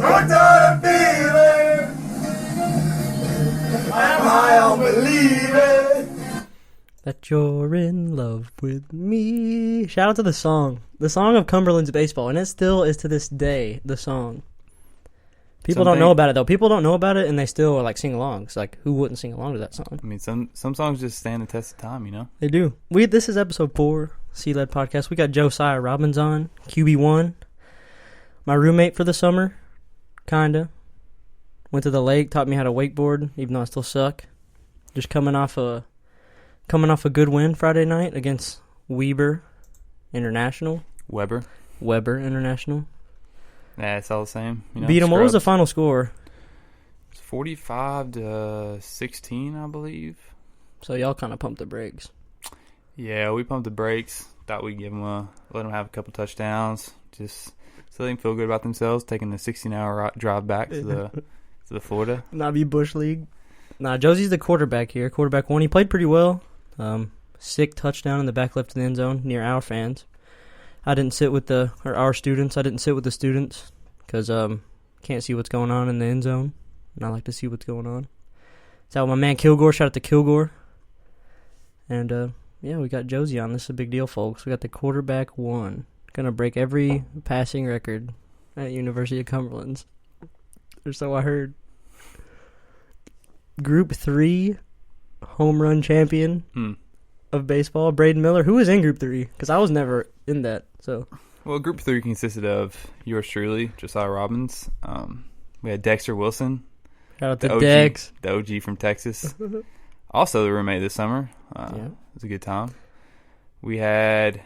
Hooked on a feeling. I'm high on believing that you're in love with me. Shout out to the song of Cumberlands baseball, and it still is to this day the song. People don't know about it though. People don't know about it, and they still are like sing along. It's like, who wouldn't sing along to that song? I mean, some songs just stand the test of time, you know. They do. This is episode 4, CLED Podcast. We got Josiah Robbins on, QB1. My roommate for the summer, kinda. Went to the lake, taught me how to wakeboard, even though I still suck. Just coming off a good win Friday night against Weber International. Weber International. Yeah, it's all the same. You know, beat them. What was the final score? It's 45-16, I believe. So y'all kind of pumped the brakes. Yeah, we pumped the brakes. Thought we'd let them have a couple touchdowns, just so they can feel good about themselves, taking the 16-hour drive back to the Florida. Not be Bush League. Nah, Josie's the quarterback here. Quarterback 1. He played pretty well. Sick touchdown in the back left of the end zone near our fans. I didn't sit with our students. I didn't sit with the students because can't see what's going on in the end zone, and I like to see what's going on. So my man Kilgore, shout out to Kilgore. And yeah, we got Josie on. This is a big deal, folks. We got the quarterback 1. Gonna break every passing record at University of Cumberlands. Or so I heard. Group 3 home run champion of baseball, Braden Miller. Who was in Group 3? Because I was never in that. So, well, Group 3 consisted of yours truly, Josiah Robbins. We had Dexter Wilson. Shout out to Dex. The OG from Texas. Also the roommate this summer. Yeah. It was a good time. We had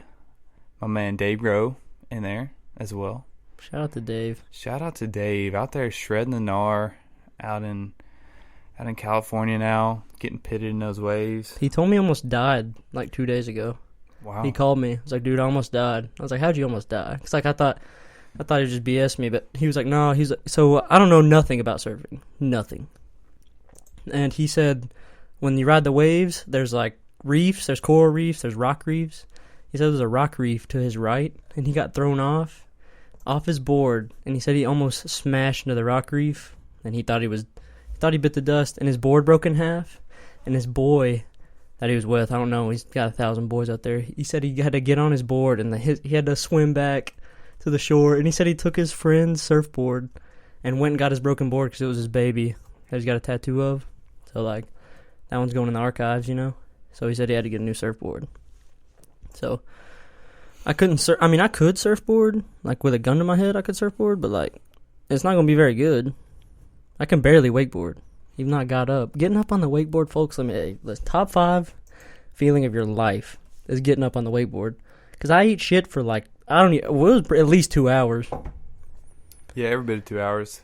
my man Dave Rowe in there as well. Shout out to Dave. Shout out to Dave. Out there shredding the gnar out in California now, getting pitted in those waves. He told me he almost died like 2 days ago. Wow. He called me. He was like, dude, I almost died. I was like, how'd you almost die? It's like I thought he'd just BS me, but he was like, no. He's like, so I don't know nothing about surfing. Nothing. And he said when you ride the waves, there's like reefs, there's coral reefs, there's rock reefs. He said there's a rock reef to his right, and he got thrown off his board, and he said he almost smashed into the rock reef, and he thought he bit the dust, and his board broke in half, and his boy that he was with, I don't know, he's got 1,000 boys out there, he said he had to get on his board, and he had to swim back to the shore, and he said he took his friend's surfboard and went and got his broken board because it was his baby that he's got a tattoo of, so like, that one's going in the archives, you know, so he said he had to get a new surfboard, so I couldn't I could surfboard, like with a gun to my head I could surfboard, but like, it's not going to be very good. I can barely wakeboard, even though I got up. Getting up on the wakeboard, folks, the top 5 feeling of your life is getting up on the wakeboard. Because I eat shit for it was at least 2 hours. Yeah, every bit of 2 hours.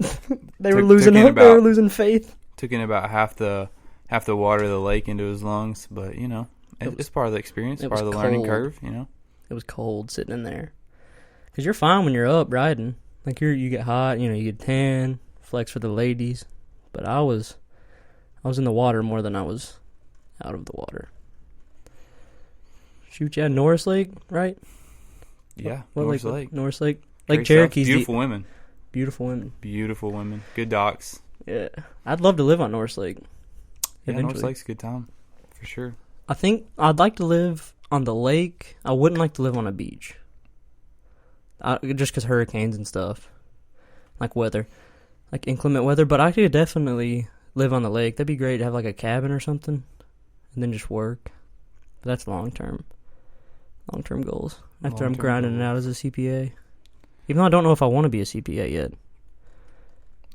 They were losing hope. They were losing faith. Took in about half the water of the lake into his lungs, but, you know, it's part of the experience, part of the learning curve, you know. It was cold sitting in there. Because you're fine when you're up riding. Like, you get hot, you know, you get tan. Flex for the ladies, but I was in the water more than I was out of the water. Shoot, yeah, Norris Lake, right? Yeah, Norris Lake. Norris Lake. Lake Cherokee's beautiful women. Beautiful women. Beautiful women. Good docks. Yeah, I'd love to live on Norris Lake. Yeah, Norris Lake's a good time, for sure. I think I'd like to live on the lake. I wouldn't like to live on a beach. Just because hurricanes and stuff, like weather. Like inclement weather, but I could definitely live on the lake. That'd be great to have like a cabin or something, and then just work. But that's long-term goals. After I'm grinding it out as a CPA. Even though I don't know if I want to be a CPA yet.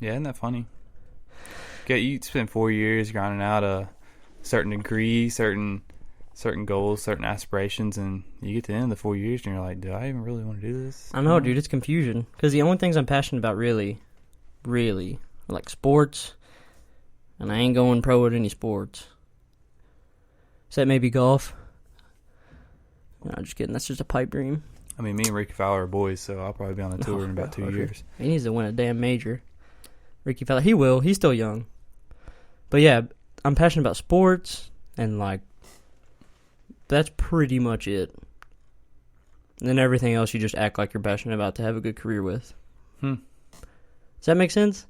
Yeah, isn't that funny? You spend 4 years grinding out a certain degree, certain goals, certain aspirations, and you get to the end of the 4 years and you're like, do I even really want to do this? I know, dude, it's confusion. Because the only things I'm passionate about really like sports, and I ain't going pro at any sports. Except maybe golf. No, just kidding. That's just a pipe dream. I mean, me and Ricky Fowler are boys, so I'll probably be on the tour in about 2 years. He needs to win a damn major. Ricky Fowler. He will. He's still young. But yeah, I'm passionate about sports, and like, that's pretty much it. And then everything else you just act like you're passionate about to have a good career with. Does that make sense?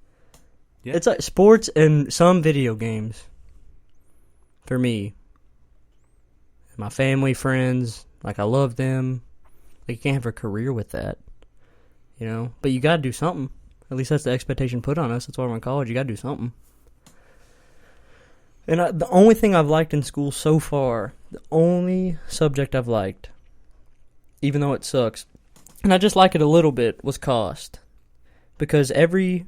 Yeah. It's like sports and some video games. For me. My family, friends, like I love them. Like you can't have a career with that. You know? But you gotta do something. At least that's the expectation put on us. That's why we're in college. You gotta do something. And the only thing I've liked in school so far, the only subject I've liked, even though it sucks, and I just like it a little bit, was cost. Because every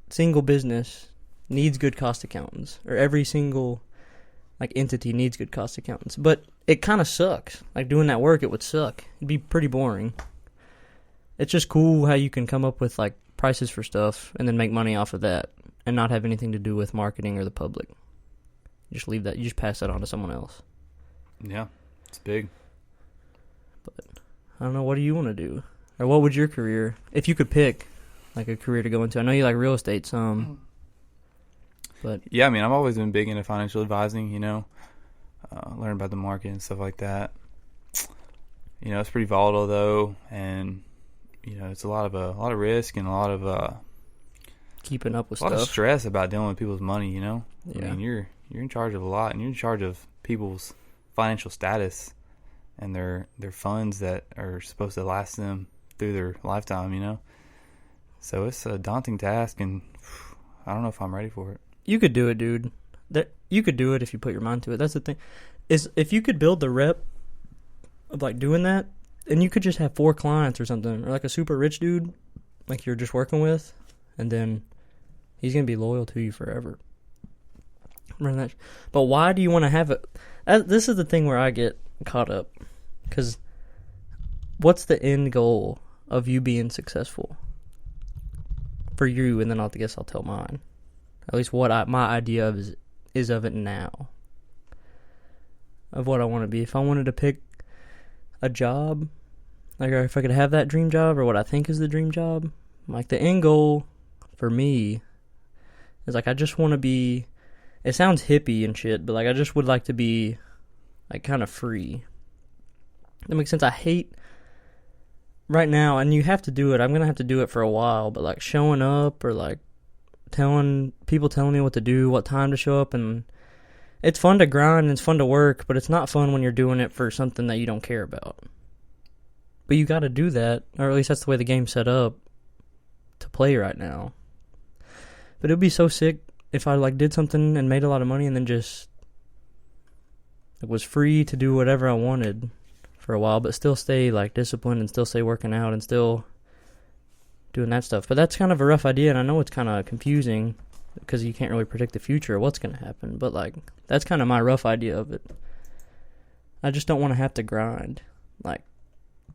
single business needs good cost accountants. Or every single entity needs good cost accountants. But it kind of sucks. Like doing that work, it would suck. It'd be pretty boring. It's just cool how you can come up with prices for stuff and then make money off of that and not have anything to do with marketing or the public. You just leave that. You just pass that on to someone else. Yeah, it's big. But I don't know. What do you want to do, or what would your career, if you could pick, a career to go into? I know you like real estate some, but yeah, I mean, I've always been big into financial advising. Learn about the market and stuff like that. It's pretty volatile though, and it's a lot of risk and a lot of keeping up with a lot stuff. of stress about dealing with people's money. Yeah. I mean, you're in charge of a lot, and you're in charge of people's financial status and their funds that are supposed to last them through their lifetime. So it's a daunting task, and I don't know if I'm ready for it. You could do it, dude. You could do it if you put your mind to it. That's the thing. Is if you could build the rep of doing that, and you could just have 4 clients or something, or a super rich dude you're just working with, and then he's gonna be loyal to you forever. But why do you want to have it? This is the thing where I get caught up, because what's the end goal of you being successful for you? And then I'll tell mine. At least what my idea of is of it now, of what I want to be. If I wanted to pick a job, or if I could have that dream job, or what I think is the dream job, the end goal for me is I just want to be. It sounds hippie and shit, but I just would like to be kind of free. That makes sense. I hate right now, and you have to do it. I'm gonna have to do it for a while, but showing up or telling me what to do, what time to show up, and it's fun to grind and it's fun to work, but it's not fun when you're doing it for something that you don't care about. But you got to do that, or at least that's the way the game's set up to play right now. But it would be so sick if I did something and made a lot of money and then just was free to do whatever I wanted for a while, but still stay disciplined and still stay working out and still doing that stuff. But that's kind of a rough idea, and I know it's kind of confusing because you can't really predict the future or what's going to happen. But that's kind of my rough idea of it. I just don't want to have to grind,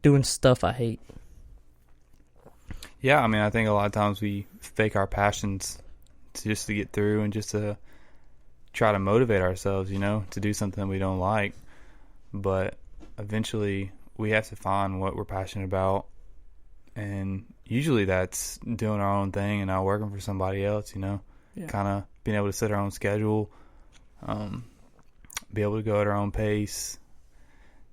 doing stuff I hate. Yeah, I mean, I think a lot of times we fake our passions just to get through and just to try to motivate ourselves, to do something we don't like. But eventually we have to find what we're passionate about, and usually that's doing our own thing and not working for somebody else, Yeah. Kind of being able to set our own schedule, be able to go at our own pace.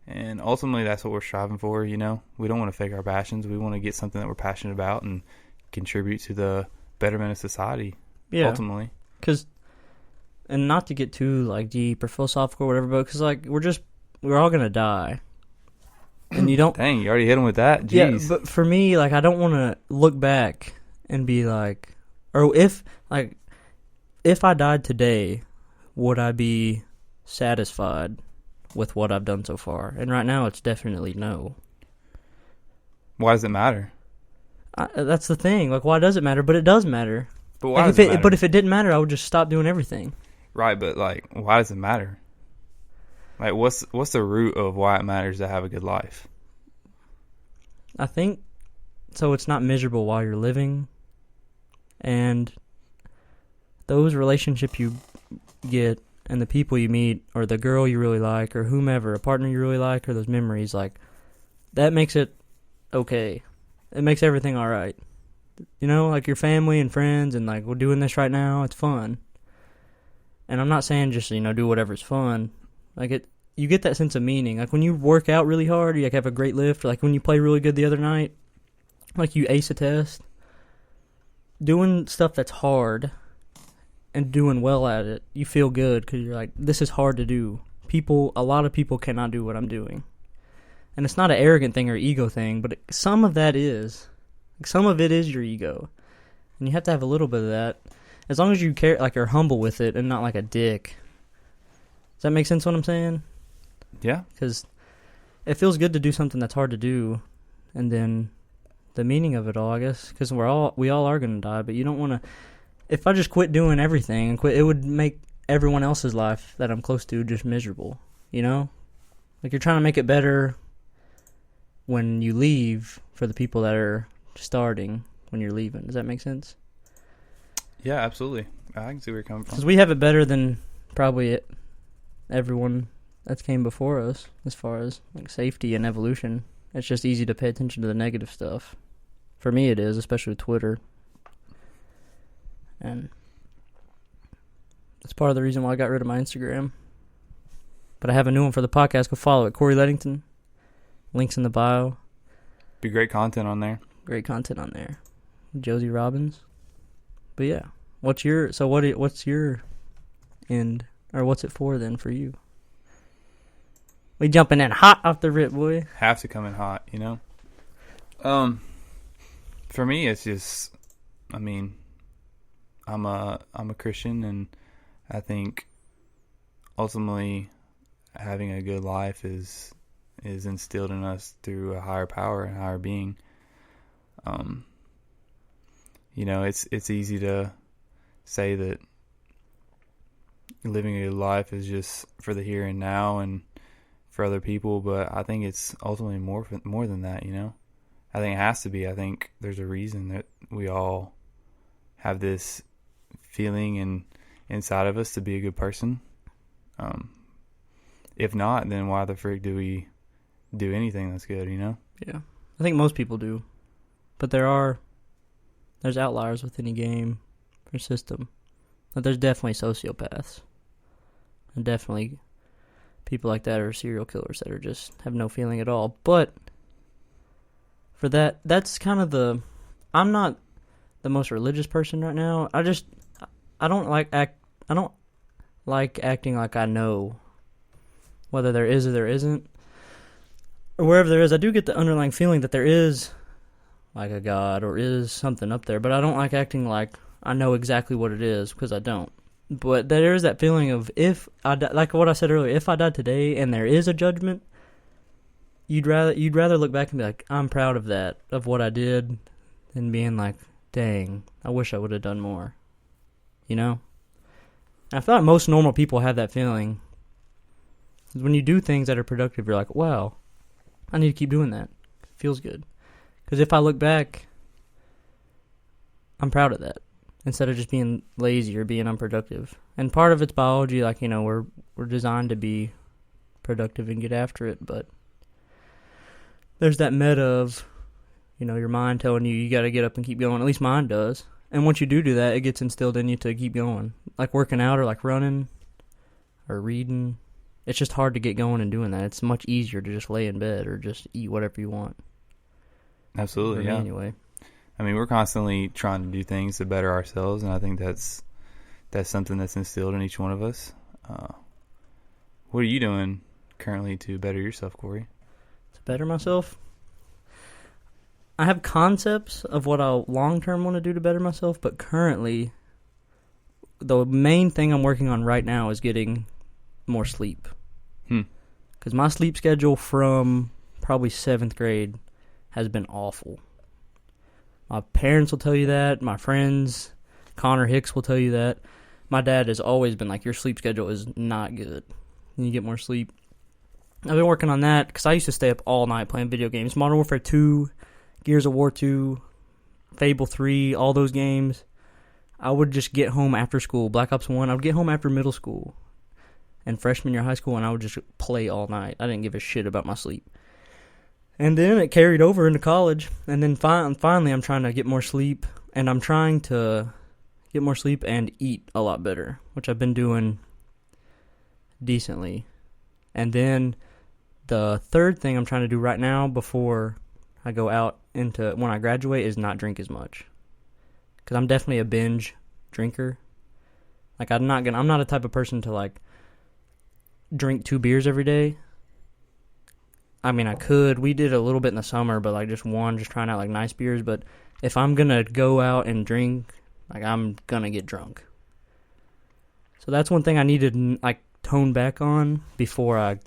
And ultimately that's what we're striving for, We don't want to fake our passions. We want to get something that we're passionate about and contribute to the betterment of society. Yeah, ultimately. And not to get too deep or philosophical or whatever, but because we're all gonna die, and you don't. Dang, you already hit him with that. Jeez. Yeah, but for me, I don't want to look back and be or if I died today, would I be satisfied with what I've done so far? And right now, it's definitely no. Why does it matter? That's the thing. Why does it matter? But it does matter. But why does it matter? But if it didn't matter, I would just stop doing everything. Right, but why does it matter? What's the root of why it matters to have a good life? I think so. It's not miserable while you're living, and those relationships you get, and the people you meet, or the girl you really like, or whomever, a partner you really like, or those memories, that makes it okay. It makes everything all right. Your family and friends, and we're doing this right now. It's fun. And I'm not saying just, do whatever's fun. You get that sense of meaning. When you work out really hard, you have a great lift. When you play really good the other night, you ace a test. doing stuff that's hard and doing well at it, you feel good because you're like, this is hard to do. A lot of people cannot do what I'm doing. And it's not an arrogant thing or ego thing, but some of that is. Some of it is your ego. And you have to have a little bit of that. As long as you care, like, you're humble with it and not like a dick. Does that make sense what I'm saying? Yeah. Because it feels good to do something that's hard to do. And then the meaning of it all, I guess, because we all are going to die, but you don't want to. If I just quit doing everything and quit, it would make everyone else's life that I'm close to just miserable, you know? Like, you're trying to make it better when you leave for the people that are starting when you're leaving. Does that make sense? Yeah, absolutely. I can see where you're coming from. Because we have it better than probably everyone that's came before us as far as like safety and evolution. It's just easy to pay attention to the negative stuff. For me it is, especially with Twitter. And that's part of the reason why I got rid of my Instagram. But I have a new one for the podcast. Go follow it. Corey Leddington. Links in the bio. Be great content on there. Great content on there. Josie Robbins. But yeah. What's your end? Or what's it for then for you? We jumping in hot off the rip, boy. Have to come in hot, you know? For me, it's just, I mean, I'm a Christian, and I think ultimately having a good life is instilled in us through a higher power and higher being. You know, it's easy to say that living a good life is just for the here and now and for other people, but I think it's ultimately more than that, you know? I think it has to be. I think there's a reason that we all have this feeling inside of us to be a good person. If not, then why the frick do we do anything that's good, you know? Yeah. I think most people do. But there's outliers with any game or system. But there's definitely sociopaths. And definitely people like that are serial killers that are just have no feeling at all. But for that's kind of I'm not the most religious person right now. I don't like acting like I know whether there is or there isn't. Or wherever there is, I do get the underlying feeling that there is like a God or is something up there, but I don't like acting like I know exactly what it is because I don't. But there is that feeling of if I like what I said earlier, if I died today and there is a judgment, you'd rather look back and be like, I'm proud of that, of what I did, than being like, dang, I wish I would have done more. You know? And I feel like most normal people have that feeling. When you do things that are productive, you're like, wow, I need to keep doing that. It feels good. Because if I look back, I'm proud of that. Instead of just being lazy or being unproductive. And part of it's biology, like, you know, we're designed to be productive and get after it, but there's that meta of, you know, your mind telling you got to get up and keep going. At least mine does. And once you do that, it gets instilled in you to keep going. Like working out or like running or reading. It's just hard to get going and doing that. It's much easier to just lay in bed or just eat whatever you want. Absolutely, yeah. Anyway. I mean, we're constantly trying to do things to better ourselves, and I think that's something that's instilled in each one of us. What are you doing currently to better yourself, Corey? To better myself? I have concepts of what I long-term want to do to better myself, but currently, the main thing I'm working on right now is getting more sleep. Because my sleep schedule from probably 7th grade has been awful. My parents will tell you that. My friends, Connor Hicks, will tell you that. My dad has always been like, your sleep schedule is not good. You need to get more sleep. I've been working on that because I used to stay up all night playing video games. Modern Warfare 2, Gears of War 2, Fable 3, all those games. I would just get home after school. Black Ops 1, I would get home after middle school and freshman year of high school, and I would just play all night. I didn't give a shit about my sleep. And then it carried over into college. And then finally I'm trying to get more sleep. And I'm trying to get more sleep and eat a lot better, which I've been doing decently. And then the third thing I'm trying to do right now before I go out into when I graduate is not drink as much. because I'm definitely a binge drinker. Like, I'm not a type of person to, like, drink 2 beers every day. I mean, I could. We did a little bit in the summer, but, like, just trying out, like, nice beers. But if I'm going to go out and drink, like, I'm going to get drunk. So that's one thing I need to, like, tone back on before I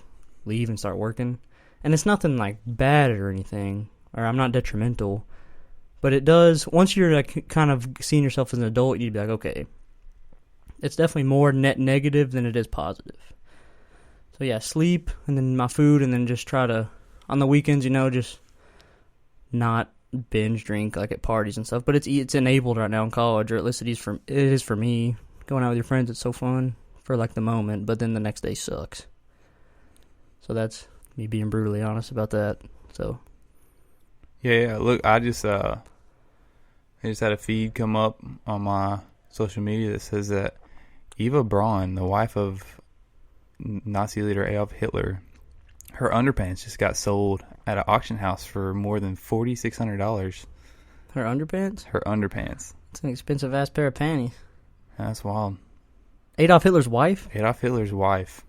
leave and start working. And it's nothing, like, bad or anything, or I'm not detrimental. But it does, once you're, like, kind of seeing yourself as an adult, you'd be like, okay, it's definitely more net negative than it is positive. So, yeah, sleep, and then my food, and then just try to, on the weekends, just not binge drink, like, at parties and stuff. But it's enabled right now in college, or at least it is for me. Going out with your friends, it's so fun for, like, the moment, but then the next day sucks. So that's me being brutally honest about that. So, Yeah. Look, I just had a feed come up on my social media that says that Eva Braun, the wife of Nazi leader Adolf Hitler, her underpants just got sold at an auction house for more than $4,600. her underpants? Her underpants. It's an expensive ass pair of panties. That's wild. Adolf Hitler's wife? Adolf Hitler's wife.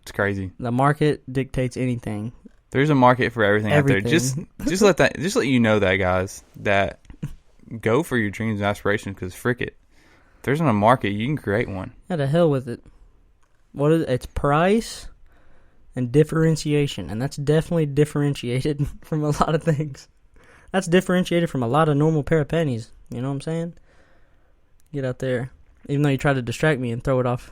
It's crazy. The market dictates anything. There's a market for everything out there. Just let you know that, guys, that go for your dreams and aspirations, because frick it. If there's not a market, you can create one. Yeah, to hell with it. What is it? It's price and differentiation, and that's definitely differentiated from a lot of things. That's differentiated from a lot of normal pair of panties. You know what I'm saying? Get out there. Even though you try to distract me and throw it off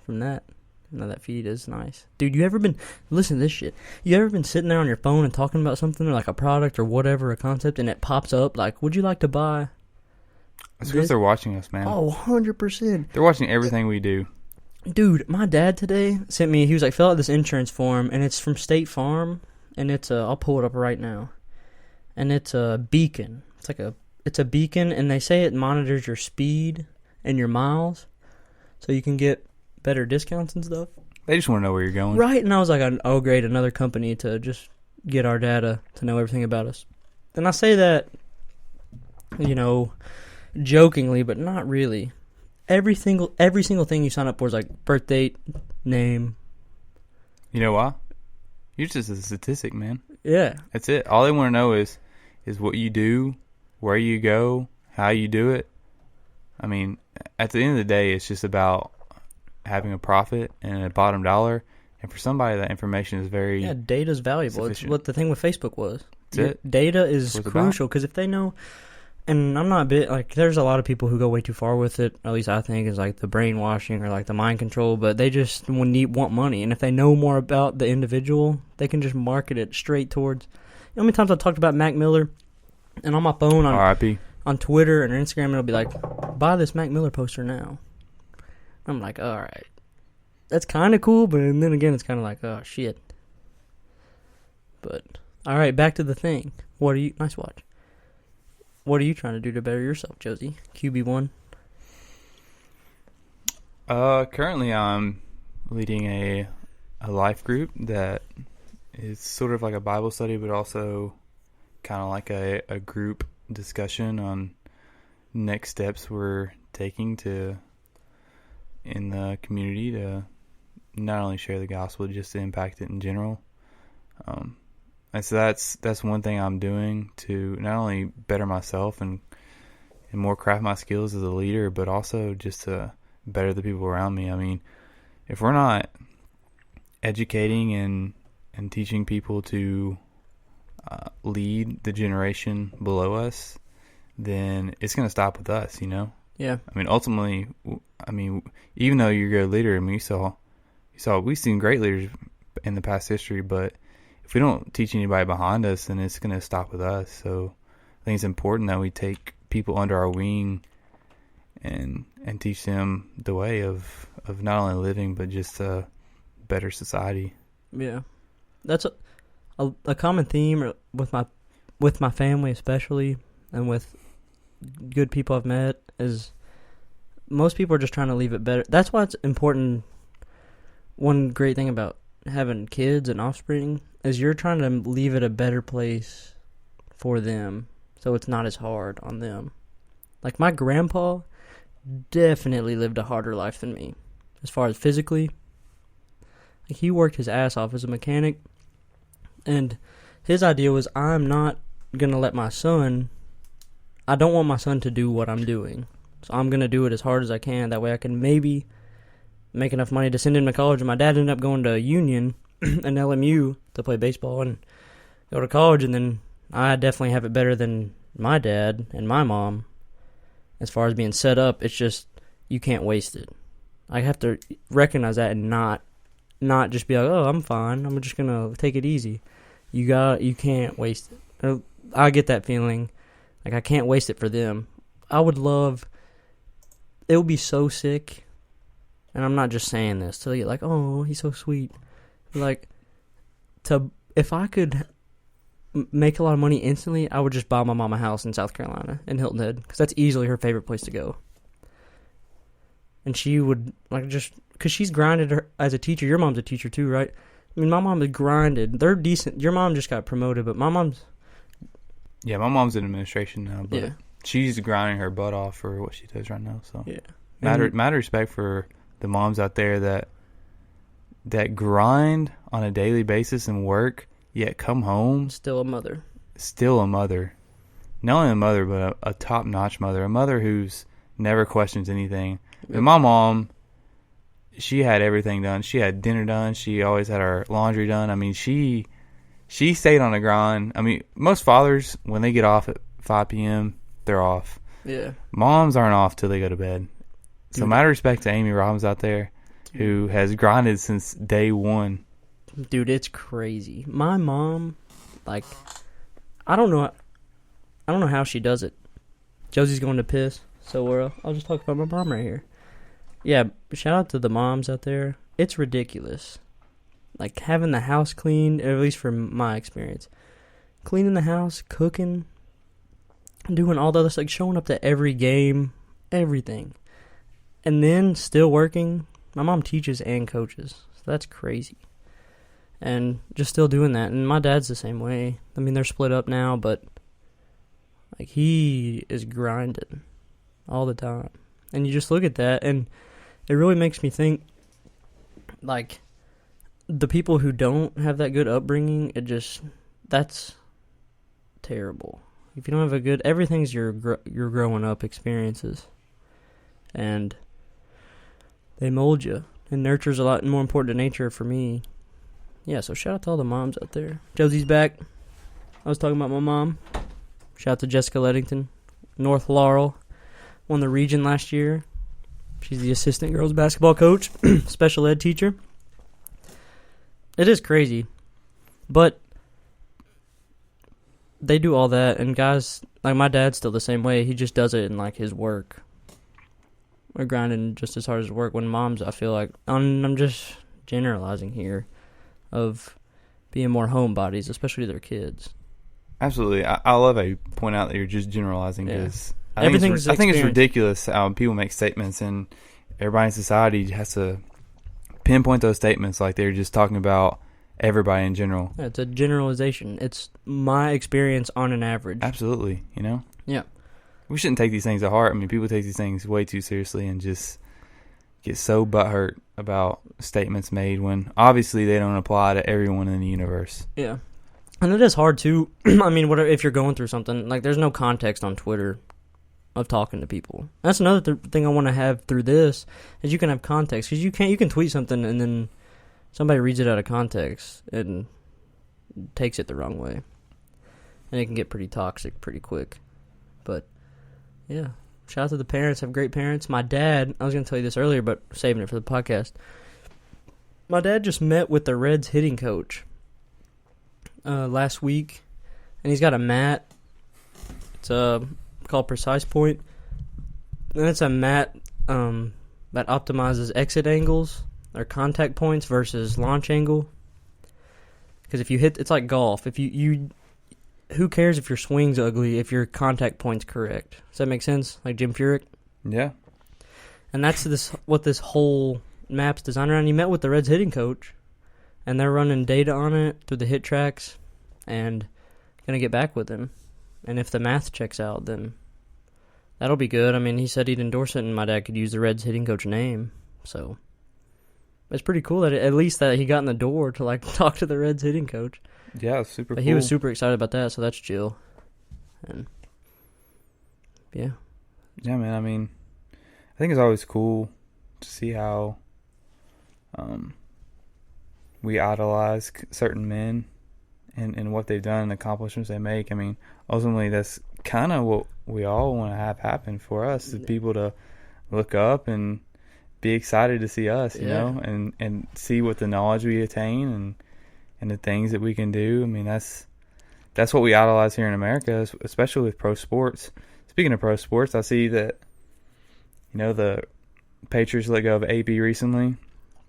from that. That feed is nice. Dude, listen to this shit. You ever been sitting there on your phone and talking about something, or like a product or whatever, a concept, and it pops up like, would you like to buy? That's because they're watching us, man. Oh, 100%. They're watching everything we do. Dude, my dad today sent me, he was like, fill out this insurance form, and it's from State Farm, and I'll pull it up right now, and it's a beacon. It's a beacon, and they say it monitors your speed and your miles, so you can get better discounts and stuff. They just want to know where you're going. Right, and I was like, oh, great, another company to just get our data to know everything about us. And I say that, jokingly, but not really. Every single thing you sign up for is like birth date, name. You know why? You're just a statistic, man. Yeah. That's it. All they want to know is what you do, where you go, how you do it. I mean, at the end of the day, it's just about having a profit and a bottom dollar, and for somebody that information is very data's valuable. sufficient. It's what the thing with Facebook was. That's it. Data is crucial, because if they know, and I'm not a bit like, there's a lot of people who go way too far with it, at least I think, is like the brainwashing or like the mind control, but they just want money, and if they know more about the individual, they can just market it straight towards. How many times I've talked about Mac Miller, and on my phone on Twitter and Instagram, it'll be like, buy this Mac Miller poster now. I'm like, all right, that's kind of cool, but then again, it's kind of like, oh, shit. But, all right, back to the thing. Nice watch. What are you trying to do to better yourself, Josie? QB1? Currently, I'm leading a life group that is sort of like a Bible study, but also kind of like a group discussion on next steps we're taking in the community to not only share the gospel, just to impact it in general. And so that's one thing I'm doing to not only better myself and more craft my skills as a leader, but also just to better the people around me. I mean, if we're not educating and teaching people to lead the generation below us, then it's going to stop with us, Yeah. I mean, ultimately, even though you're a good leader, we've seen great leaders in the past history, but if we don't teach anybody behind us, then it's going to stop with us. So I think it's important that we take people under our wing and teach them the way of not only living, but just a better society. Yeah. That's a common theme with my family especially, and with good people I've met, is most people are just trying to leave it better. That's why it's important. One great thing about having kids and offspring is you're trying to leave it a better place for them, so it's not as hard on them. Like, my grandpa definitely lived a harder life than me. As far as physically, like, he worked his ass off as a mechanic. And his idea was, I'm not going to let my son, I don't want my son to do what I'm doing. So I'm going to do it as hard as I can. That way I can maybe make enough money to send him to college. And my dad ended up going to Union and LMU to play baseball and go to college. And then I definitely have it better than my dad and my mom as far as being set up. It's just, you can't waste it. I have to recognize that and not just be like, oh, I'm fine, I'm just going to take it easy. You can't waste it. I get that feeling. Like, I can't waste it for them. I would love, it would be so sick, and I'm not just saying this to get like, oh, he's so sweet. Like, if I could make a lot of money instantly, I would just buy my mom a house in South Carolina, in Hilton Head, because that's easily her favorite place to go. And she would, like, just, because she's grinded her as a teacher. Your mom's a teacher too, right? I mean, my mom is grinded. They're decent. Your mom just got promoted, but my mom's... Yeah, my mom's in administration now, but yeah. She's grinding her butt off for what she does right now. So yeah, mad respect for the moms out there that grind on a daily basis and work, yet come home. Still a mother. Not only a mother, but a top-notch mother. A mother who's never questions anything. Yep. And my mom, she had everything done. She had dinner done. She always had her laundry done. I mean, she stayed on the grind. I mean, most fathers, when they get off at 5 p.m., they're off. Yeah. Moms aren't off till they go to bed. So mad respect to Amy Robbins out there, who has grinded since day one. Dude, it's crazy. My mom, like, I don't know how she does it. Josie's going to piss, so I'll just talk about my mom right here. Yeah, shout out to the moms out there. It's ridiculous. Like, having the house clean, at least from my experience. Cleaning the house, cooking, doing all the other stuff, like showing up to every game, everything. And then still working. My mom teaches and coaches, so that's crazy. And just still doing that. And my dad's the same way. I mean, they're split up now, but like, he is grinding all the time. And you just look at that, and it really makes me think, like, the people who don't have that good upbringing, that's terrible. If you don't have a good, everything's your growing up experiences. And they mold you. And nurture's a lot more important than nature for me. Yeah, so shout out to all the moms out there. Josie's back. I was talking about my mom. Shout out to Jessica Leddington. North Laurel. Won the region last year. She's the assistant girls basketball coach. Special ed teacher. It is crazy. But they do all that. And guys, like, my dad's still the same way. He just does it in, like, his work. We're grinding just as hard as work. When moms, I feel like, I'm just generalizing here, of being more homebodies, especially their kids. Absolutely. I love how you point out that you're just generalizing, because I think it's ridiculous how people make statements, and everybody in society has to pinpoint those statements like they're just talking about everybody in general. Yeah, it's a generalization. It's my experience on an average. Absolutely, you know? Yeah. We shouldn't take these things to heart. I mean, people take these things way too seriously and just get so butthurt about statements made when obviously they don't apply to everyone in the universe. Yeah. And it is hard, too. I mean, if you're going through something, like, there's no context on Twitter of talking to people. That's another thing I want to have through this, is you can have context. Because you can tweet something and then somebody reads it out of context and takes it the wrong way. And it can get pretty toxic pretty quick. But, yeah. Shout out to the parents. Have great parents. My dad, I was going to tell you this earlier, but saving it for the podcast. My dad just met with the Reds hitting coach last week, and he's got a mat. It's called Precise Point, and it's a mat that optimizes exit angles or contact points versus launch angle. Because if you hit, it's like golf. If you who cares if your swing's ugly if your contact point's correct? Does that make sense? Like Jim Furyk? Yeah. And that's what this whole map's designed around. He met with the Reds hitting coach, and they're running data on it through the hit tracks, and going to get back with him. And if the math checks out, then That'll be good. I mean, he said he'd endorse it, and my dad could use the Reds hitting coach name. So it's pretty cool that at least that he got in the door to like talk to the Reds hitting coach. Yeah, it's super But cool. he was super excited about that, so that's chill. And yeah. Yeah, man. I mean, I think it's always cool to see how we idolize certain men and what they've done and the accomplishments they make. I mean, ultimately, that's kind of what we all want to have happen for us, is people to look up and be excited to see us, you know, and see what the knowledge we attain and the things that we can do. I mean, that's what we idolize here in America, especially with pro sports. Speaking of pro sports, I see that, you know, the Patriots let go of AB recently.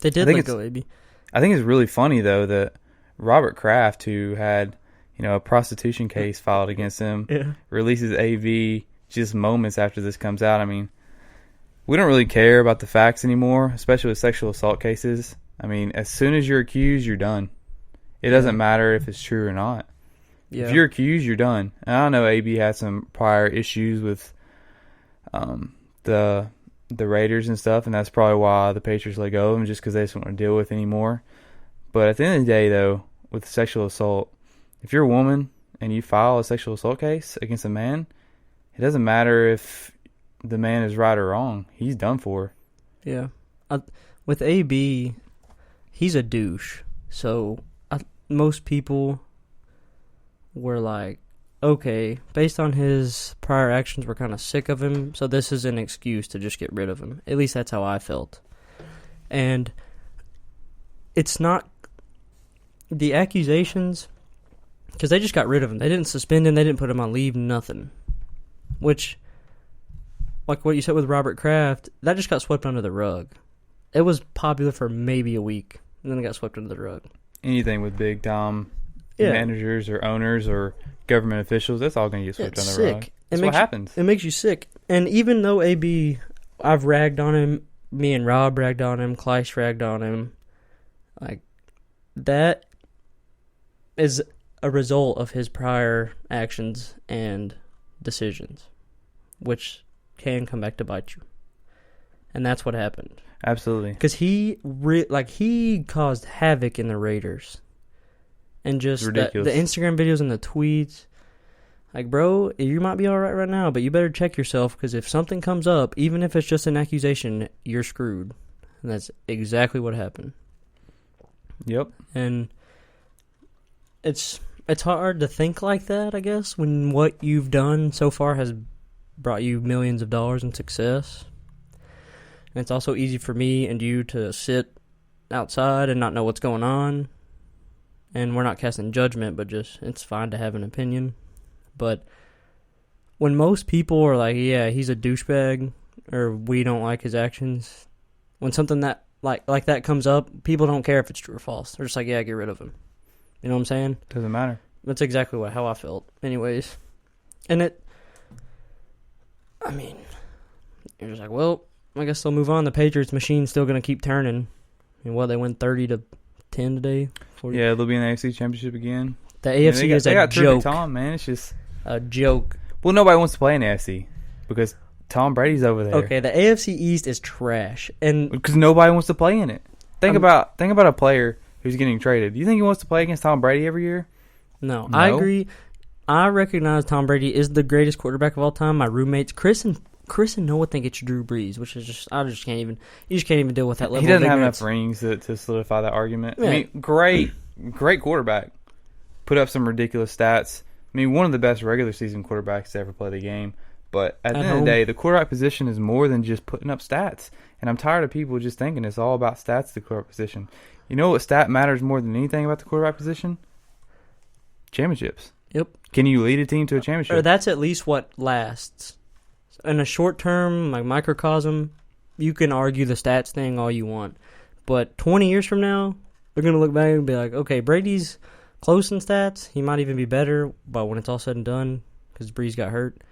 They did let go of AB. I think it's really funny, though, that Robert Kraft, who had, you know, a prostitution case filed against him, releases AB just moments after this comes out. I mean, we don't really care about the facts anymore, especially with sexual assault cases. I mean, as soon as you're accused, you're done. It doesn't matter if it's true or not. Yeah. If you're accused, you're done. And I know AB had some prior issues with the Raiders and stuff, and that's probably why the Patriots let go of him, just because they just don't want to deal with it anymore. But at the end of the day, though, with sexual assault, if you're a woman and you file a sexual assault case against a man, it doesn't matter if the man is right or wrong. He's done for. Yeah. With AB, he's a douche. So most people were like, okay, based on his prior actions, we're kind of sick of him, so this is an excuse to just get rid of him. At least that's how I felt. And it's not the accusations, because they just got rid of him. They didn't suspend him. They didn't put him on leave, nothing. Which, like what you said with Robert Kraft, that just got swept under the rug. It was popular for maybe a week, and then it got swept under the rug. Anything with big time managers or owners or government officials, that's all going to get swept under the rug. That's what happens. It makes you sick. And even though AB, I've ragged on him, me and Rob ragged on him, Kleiss ragged on him, like, that is a result of his prior actions and decisions, which can come back to bite you. And that's what happened. Absolutely. Because he caused havoc in the Raiders. And just the Instagram videos and the tweets. Like, bro, you might be all right now, but you better check yourself, because if something comes up, even if it's just an accusation, you're screwed. And that's exactly what happened. Yep. And it's hard to think like that, I guess, when what you've done so far has brought you millions of dollars in success. And it's also easy for me and you to sit outside and not know what's going on. And we're not casting judgment, but just it's fine to have an opinion. But when most people are like, yeah, he's a douchebag, or we don't like his actions, when something that like that comes up, people don't care if it's true or false. They're just like, yeah, get rid of him. You know what I'm saying? Doesn't matter. That's exactly how I felt. Anyways. And you're just like, well, I guess they'll move on. The Patriots machine's still going to keep turning. They win 30-10 today. 40. Yeah, they'll be in the AFC Championship again. The AFC is a joke. Tom, man, it's just a joke. Well, nobody wants to play in the AFC because Tom Brady's over there. Okay, the AFC East is trash, and because nobody wants to play in it. Think about a player who's getting traded. Do you think he wants to play against Tom Brady every year? No, I agree. I recognize Tom Brady is the greatest quarterback of all time. My roommates, Chris and Noah, think it's Drew Brees, which is just you just can't even deal with that level. He doesn't have enough rings to solidify that argument. Yeah. I mean, great quarterback. Put up some ridiculous stats. I mean, one of the best regular season quarterbacks to ever play the game. But at the end of the day, the quarterback position is more than just putting up stats. And I'm tired of people just thinking it's all about stats, the quarterback position. You know what stat matters more than anything about the quarterback position? Championships. Yep. Can you lead a team to a championship? Or that's at least what lasts. In a short term, like microcosm, you can argue the stats thing all you want. But 20 years from now, they're going to look back and be like, okay, Brady's close in stats. He might even be better, but when it's all said and done, because Breeze got hurt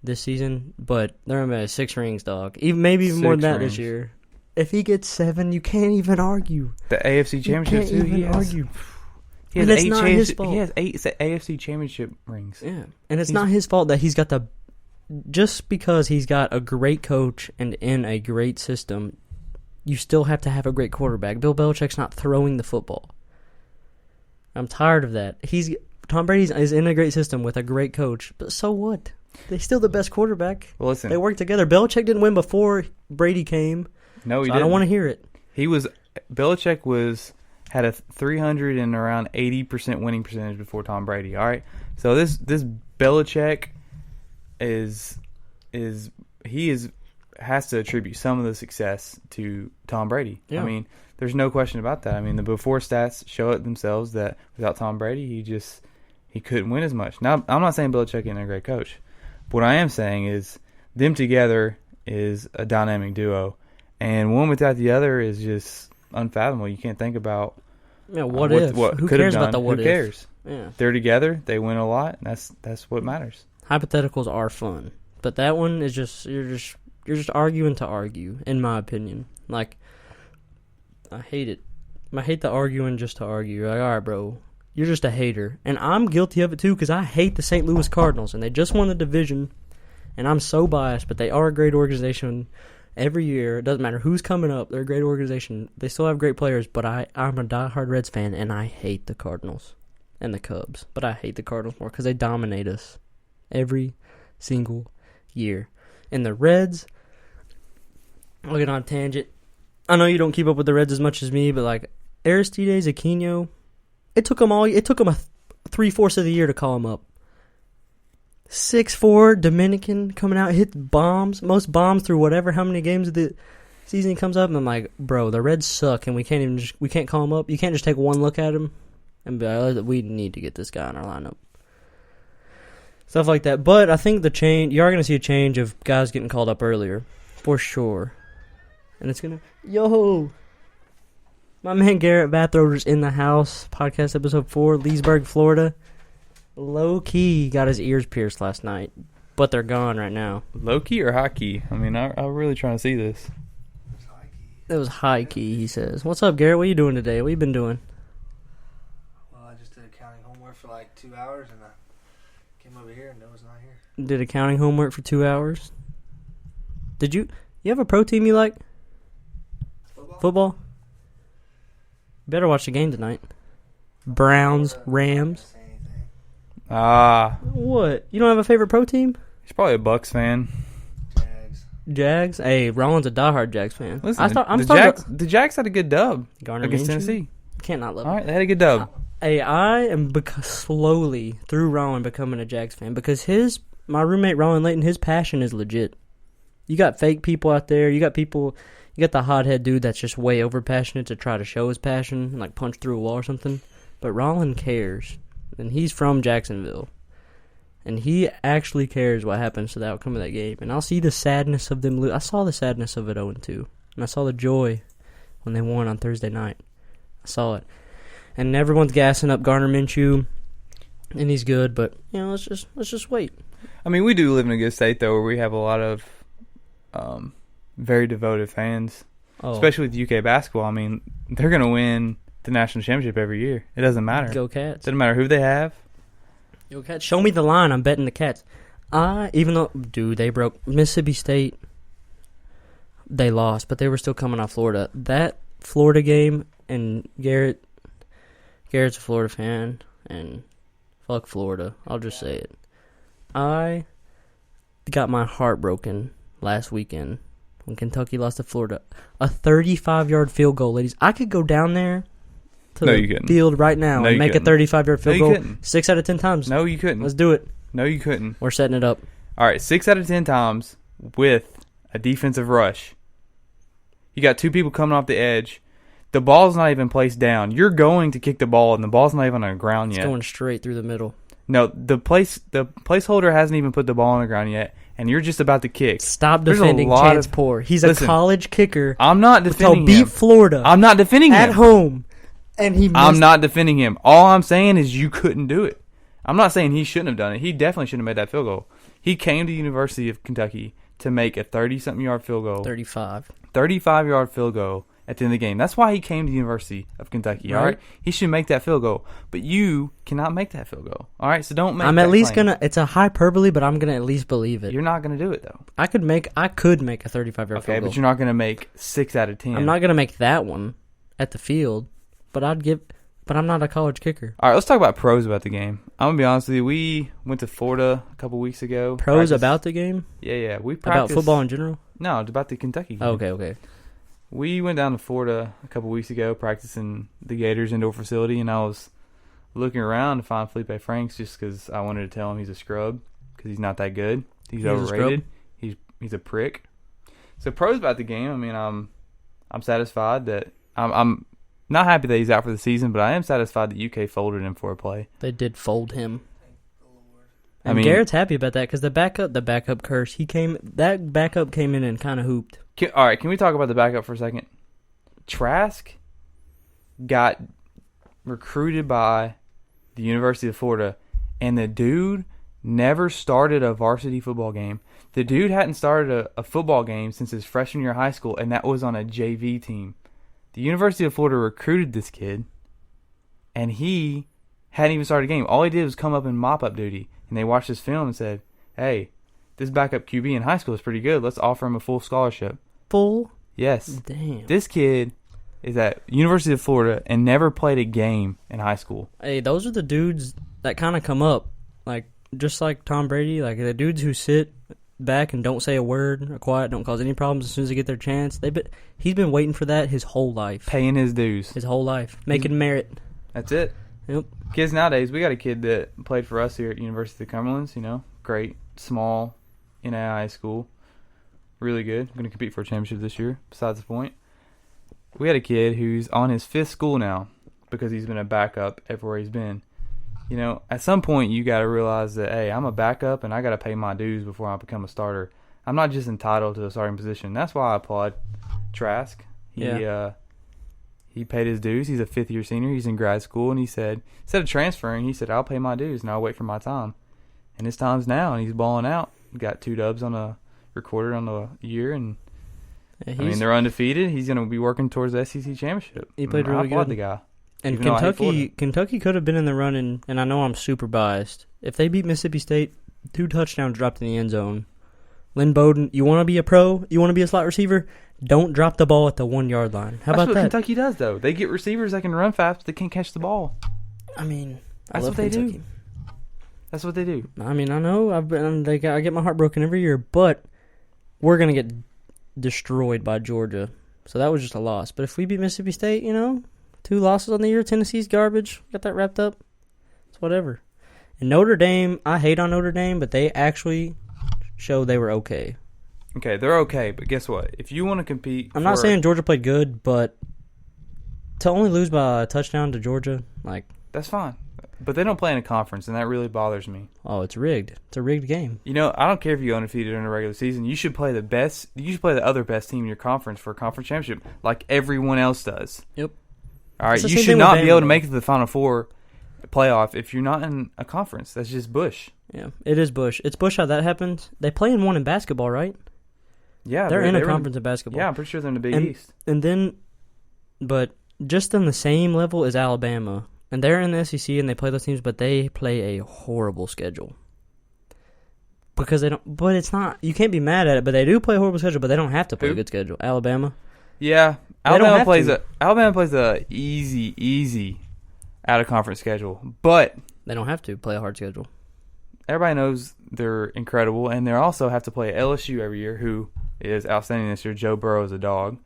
this season. But they're going to be 6 rings, dog. Maybe even more than that this year. If he gets 7, you can't even argue. The AFC Championship, too, he has. Argue. He has 8 AFC Championship rings. Yeah, and it's not his fault that he's got the just because he's got a great coach and in a great system, you still have to have a great quarterback. Bill Belichick's not throwing the football. I'm tired of that. Tom Brady is in a great system with a great coach, but so what? They're still the best quarterback. Well, listen. They work together. Belichick didn't win before Brady came. No, he so didn't. I don't want to hear it. Belichick had a 300 and around 80% winning percentage before Tom Brady. All right, so this Belichick has to attribute some of the success to Tom Brady. Yeah. I mean, there's no question about that. I mean, the before stats show it themselves that without Tom Brady, he couldn't win as much. Now, I'm not saying Belichick isn't a great coach. What I am saying is them together is a dynamic duo, and one without the other is just unfathomable. You can't think about what if? Who could have cares done. about the what Who if? cares? Yeah. They're together. They win a lot. And that's what matters. Hypotheticals are fun, but that one is you're just arguing to argue, in my opinion. Like, I hate it. I hate the arguing just to argue. You're like, all right, bro, you're just a hater, and I'm guilty of it too because I hate the St. Louis Cardinals, and they just won the division, and I'm so biased, but they are a great organization. Every year, it doesn't matter who's coming up, they're a great organization. They still have great players, but I'm a diehard Reds fan, and I hate the Cardinals and the Cubs. But I hate the Cardinals more because they dominate us every single year. And the Reds, I'll get on a tangent. I know you don't keep up with the Reds as much as me, but like Aristides Aquino, it took them 3/4 of the year to call him up. 6'4", Dominican coming out, hit bombs, most bombs through how many games of the season he comes up, and I'm like, bro, the Reds suck, and we can't call him up. You can't just take one look at him and be like, we need to get this guy in our lineup. Stuff like that. But I think you are going to see a change of guys getting called up earlier, for sure. And it's going to, my man Garrett Bathrover's in the house, podcast episode 4, Leesburg, Florida. Low-key got his ears pierced last night, but they're gone right now. Low-key or high-key? I mean, I'm really trying to see this. It was high-key, he says. What's up, Garrett? What are you doing today? What you been doing? Well, I just did accounting homework for like 2 hours, and I came over here, and Noah's not here. Did accounting homework for 2 hours? Did you have a pro team you like? Football? Better watch the game tonight. Browns, Rams. What? You don't have a favorite pro team? He's probably a Bucks fan. Jags? Hey, Rollins a diehard Jags fan. Listen, the Jags had a good dub against Tennessee. Can't not love it. All right, they had a good dub. Hey, I am slowly, through Rollin, becoming a Jags fan because my roommate Rollin Layton, his passion is legit. You got fake people out there. You got the hothead dude that's just way over passionate to try to show his passion and like punch through a wall or something. But Rollin cares. And he's from Jacksonville. And he actually cares what happens to the outcome of that game. And I'll see the sadness of them lose. I saw the sadness of it 0-2. And I saw the joy when they won on Thursday night. I saw it. And everyone's gassing up Garner Minshew. And he's good, but let's just wait. I mean, we do live in a good state though, where we have a lot of very devoted fans. Especially with UK basketball. I mean, they're gonna win the national championship every year. It doesn't matter. Go Cats. Doesn't matter who they have. Go Cats. Show me the line. I'm betting the Cats. They broke Mississippi State. They lost, but they were still coming off Florida. That Florida game, and Garrett's a Florida fan, and fuck Florida. I'll just say it. I got my heart broken last weekend when Kentucky lost to Florida. A 35-yard field goal, ladies. I could go down there to the field right now and make a 35-yard field goal 6 out of 10 times. No, you couldn't. Let's do it. No, you couldn't. We're setting it up. All right, 6 out of 10 times with a defensive rush. You got 2 people coming off the edge. The ball's not even placed down. You're going to kick the ball, and the ball's not even on the ground yet. It's going straight through the middle. No, the placeholder hasn't even put the ball on the ground yet, and you're just about to kick. Stop defending Chance Poor. He's a college kicker. I'm not defending him. Beat Florida. I'm not defending him. At home. And he missed. I'm not defending him. All I'm saying is you couldn't do it. I'm not saying he shouldn't have done it. He definitely shouldn't have made that field goal. He came to the University of Kentucky to make a 30-something yard field goal. 35. 35-yard field goal at the end of the game. That's why he came to the University of Kentucky, all right? He should make that field goal. But you cannot make that field goal, all right? So don't make I'm that at least claim. going to – it's a hyperbole, but I'm going to at least believe it. You're not going to do it, though. I could make a 35-yard field goal. Okay, but you're not going to make 6 out of 10. I'm not going to make that one at the field, but but I'm not a college kicker. All right, let's talk about pros about the game. I'm going to be honest with you. We went to Florida a couple weeks ago. Pros about the game? Yeah. We practiced. About football in general? No, it's about the Kentucky game. Oh, okay. We went down to Florida a couple weeks ago practicing the Gators indoor facility, and I was looking around to find Felipe Franks just because I wanted to tell him he's a scrub because he's not that good. He's overrated. He's a prick. So pros about the game. I mean, I'm satisfied that I'm not happy that he's out for the season, but I am satisfied that UK folded him for a play. They did fold him. I And mean, Garrett's happy about that because the backup curse, that backup came in and kind of hooped. All right, can we talk about the backup for a second? Trask got recruited by the University of Florida, and the dude never started a varsity football game. The dude hadn't started a football game since his freshman year of high school, and that was on a JV team. The University of Florida recruited this kid, and he hadn't even started a game. All he did was come up in mop-up duty, and they watched this film and said, hey, this backup QB in high school is pretty good. Let's offer him a full scholarship. Full? Yes. Damn. This kid is at University of Florida and never played a game in high school. Hey, those are the dudes that kind of come up, like just like Tom Brady, like the dudes who sit back and don't say a word, are quiet, don't cause any problems as soon as they get their chance. He's been waiting for that his whole life. Paying his dues. His whole life. Making merit. That's it. Yep. Kids nowadays, we got a kid that played for us here at University of Cumberlands, great, small NAIA school. Really good. Going to compete for a championship this year, besides the point. We had a kid who's on his 5th school now because he's been a backup everywhere he's been. At some point you got to realize that, hey, I'm a backup and I got to pay my dues before I become a starter. I'm not just entitled to a starting position. That's why I applaud Trask. He paid his dues. He's a 5th-year senior. He's in grad school, and he said, instead of transferring, he said, I'll pay my dues and I'll wait for my time. And his time's now, and he's balling out. Got 2 dubs recorded on the year, and they're undefeated. He's going to be working towards the SEC championship. He played really good. I applaud the guy. And Even Kentucky could have been in the running, and I know I'm super biased. If they beat Mississippi State, 2 touchdowns dropped in the end zone. Lynn Bowden, you want to be a pro? You want to be a slot receiver? Don't drop the ball at the 1-yard line. How about that? That's what Kentucky does, though. They get receivers that can run fast, but they can't catch the ball. I mean, I That's love what they Kentucky. do. That's what they do. I mean, I know. I get my heart broken every year, but we're going to get destroyed by Georgia. So that was just a loss. But if we beat Mississippi State, 2 losses on the year, Tennessee's garbage. Got that wrapped up. It's whatever. And Notre Dame, I hate on Notre Dame, but they actually showed they were okay. Okay, they're okay, but guess what? If you want to compete, I'm not saying Georgia played good, but to only lose by a touchdown to Georgia, that's fine. But they don't play in a conference, and that really bothers me. Oh, it's rigged. It's a rigged game. I don't care if you're undefeated in a regular season. You should play the best. You should play the other best team in your conference for a conference championship, like everyone else does. Yep. All right, you should not be able to make it to the Final Four playoff if you're not in a conference. That's just Bush. Yeah, it is Bush. It's Bush how that happens. They play in one in basketball, right? Yeah, they're in a conference in basketball. Yeah, I'm pretty sure they're in the Big East. And then, but just on the same level as Alabama, and they're in the SEC and they play those teams, but they play a horrible schedule. Because they don't, but it's not, you can't be mad at it, but they do play a horrible schedule, but they don't have to play a good schedule. Alabama. Yeah, Alabama plays a easy out of conference schedule, but they don't have to play a hard schedule. Everybody knows they're incredible, and they also have to play LSU every year, who is outstanding this year. Joe Burrow is a dog.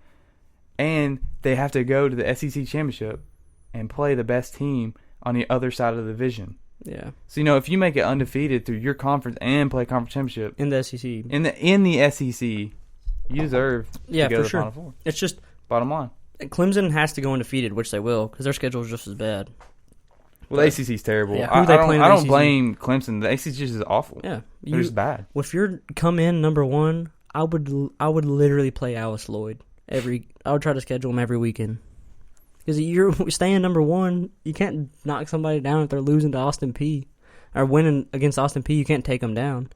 And they have to go to the SEC championship and play the best team on the other side of the division. Yeah. So, if you make it undefeated through your conference and play a conference championship in the SEC, in the SEC, you deserve to go to the Final Four. It's just bottom line. Clemson has to go undefeated, which they will, because their schedule is just as bad. Well, the ACC is terrible. Yeah, I don't blame Clemson. The ACC is awful. Yeah, they're just bad. If you're come in number 1, I would literally play Alice Lloyd I would try to schedule him every weekend. Because you're staying number 1, you can't knock somebody down if they're losing to Austin Peay or winning against Austin Peay. You can't take them down.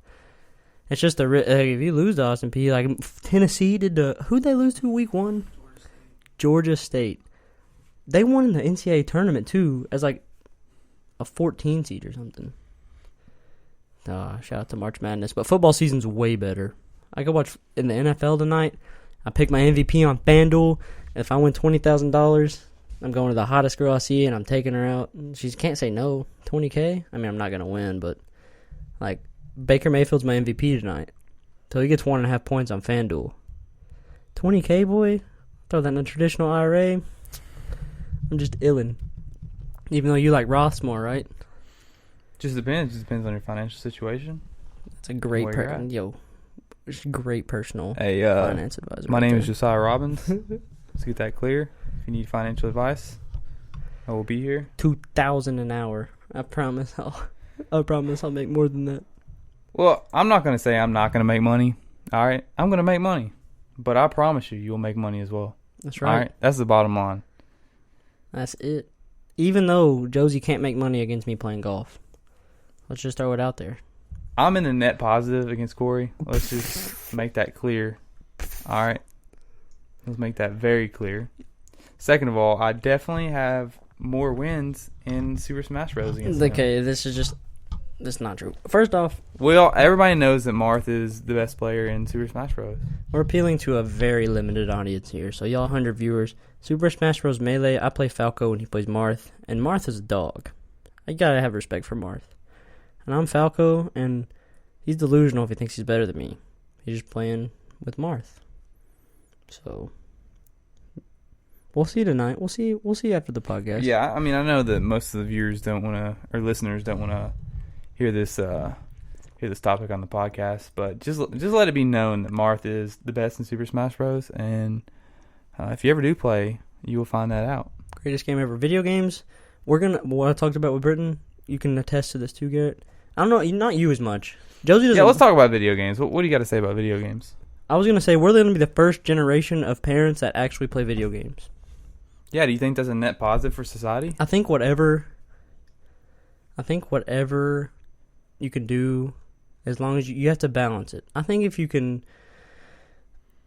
It's just if you lose to Austin Peay, like Tennessee did. Who'd they lose to week 1? Georgia State. They won in the NCAA tournament, too, as like a 14 seed or something. Shout out to March Madness. But football season's way better. I could watch in the NFL tonight. I pick my MVP on FanDuel. If I win $20,000, I'm going to the hottest girl I see, and I'm taking her out. She can't say no. $20K? I mean, I'm not going to win, but, like, Baker Mayfield's my MVP tonight. So he gets 1.5 points on FanDuel. $20K, boy? Throw that in a traditional IRA. I'm just illin'. Even though you like Roths more, right? Just depends. Just depends on your financial situation. It's a great great personal Hey, finance advisor. My name is Josiah Robbins. Let's get that clear. If you need financial advice, I will be here. $2,000 an hour. I promise I'll make more than that. Well, I'm not going to say I'm not going to make money. All right? I'm going to make money. But I promise you'll make money as well. That's right. All right? That's the bottom line. That's it. Even though Josie can't make money against me playing golf. Let's just throw it out there. I'm in a net positive against Corey. Let's just make that clear. All right? Let's make that very clear. Second of all, I definitely have more wins in Super Smash Bros. Against Okay, this is not true. First off, well, everybody knows that Marth is the best player in Super Smash Bros. We're appealing to a very limited audience here. So y'all 100 viewers. Super Smash Bros. Melee, I play Falco and he plays Marth. And Marth is a dog. I gotta have respect for Marth. And I'm Falco, and he's delusional if he thinks he's better than me. He's just playing with Marth. So we'll see tonight. We'll see after the podcast. Yeah, I mean, I know that most of the viewers don't want to, or listeners don't want to hear this topic on the podcast, but just let it be known that Marth is the best in Super Smash Bros. And if you ever do play, you will find that out. Greatest game ever. Video games. What I talked about with Britain. You can attest to this too, Garrett. I don't know, not you as much. Josie doesn't. Yeah, let's talk about video games. What do you got to say about video games? I was gonna say we're going to be the first generation of parents that actually play video games. Yeah, do you think that's a net positive for society? I think whatever you can do, as long as you have to balance it. I think if you can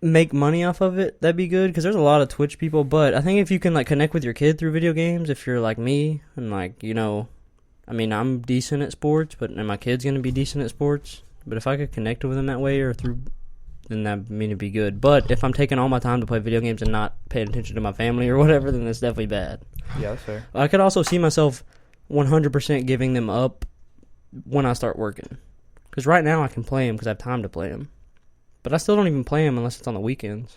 make money off of it, that'd be good, because there's a lot of Twitch people, but I think if you can like connect with your kid through video games, if you're like me, and like, you know, I mean, I'm decent at sports, and my kid's going to be decent at sports, but if I could connect with them that way or through, then that'd mean it'd be good. But if I'm taking all my time to play video games and not paying attention to my family or whatever, then that's definitely bad. Yeah, that's fair. I could also see myself 100% giving them up when I start working. Because right now I can play them because I have time to play them. But I still don't even play them unless it's on the weekends.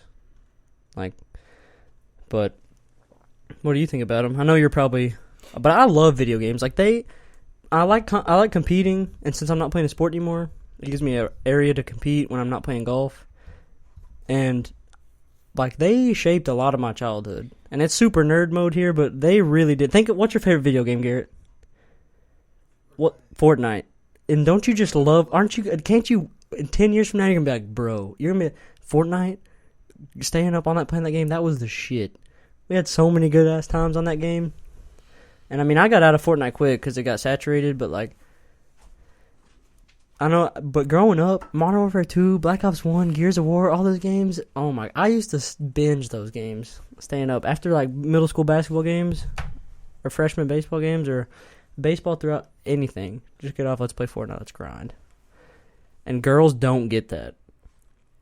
But what do you think about them? I know you're probably... But I love video games. I like competing, and since I'm not playing a sport anymore, it gives me an area to compete when I'm not playing golf. And, they shaped a lot of my childhood. And it's super nerd mode here, but they really did. What's your favorite video game, Garrett? What? Fortnite. And don't you just can't you, in 10 years from now, you're going to be like, bro, you're going to be Fortnite, staying up all night playing that game, that was the shit. We had so many good-ass times on that game. And, I mean, I got out of Fortnite quick because it got saturated, but, I know, but growing up, Modern Warfare 2, Black Ops 1, Gears of War, all those games, oh my, I used to binge those games, staying up. After, middle school basketball games, or freshman baseball games, or baseball throughout anything, just get off, let's play Fortnite, let's grind. And girls don't get that.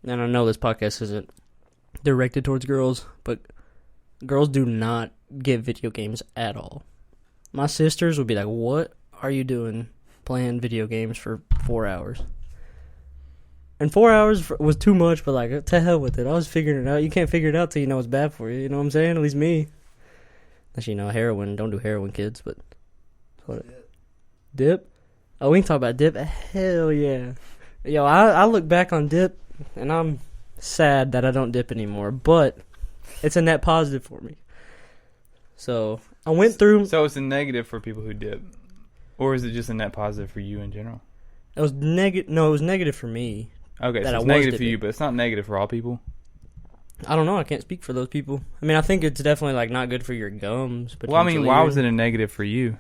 And I know this podcast isn't directed towards girls, but girls do not get video games at all. My sisters would be like, what are you doing playing video games for 4 hours? And 4 hours was too much, but to hell with it. I was figuring it out. You can't figure it out till you know it's bad for you. You know what I'm saying? At least me. Unless you know heroin. Don't do heroin, kids. But what? Dip? Oh, we can talk about dip? Hell yeah. Yo, I look back on dip, and I'm sad that I don't dip anymore. But it's a net positive for me. So I went through. So it's a negative for people who dip, or is it just a net positive for you in general? It was negative. No, it was negative for me. Okay, so it's negative for you, but it's not negative for all people. I don't know. I can't speak for those people. I mean, I think it's definitely not good for your gums. Well, I mean, why was it a negative for you?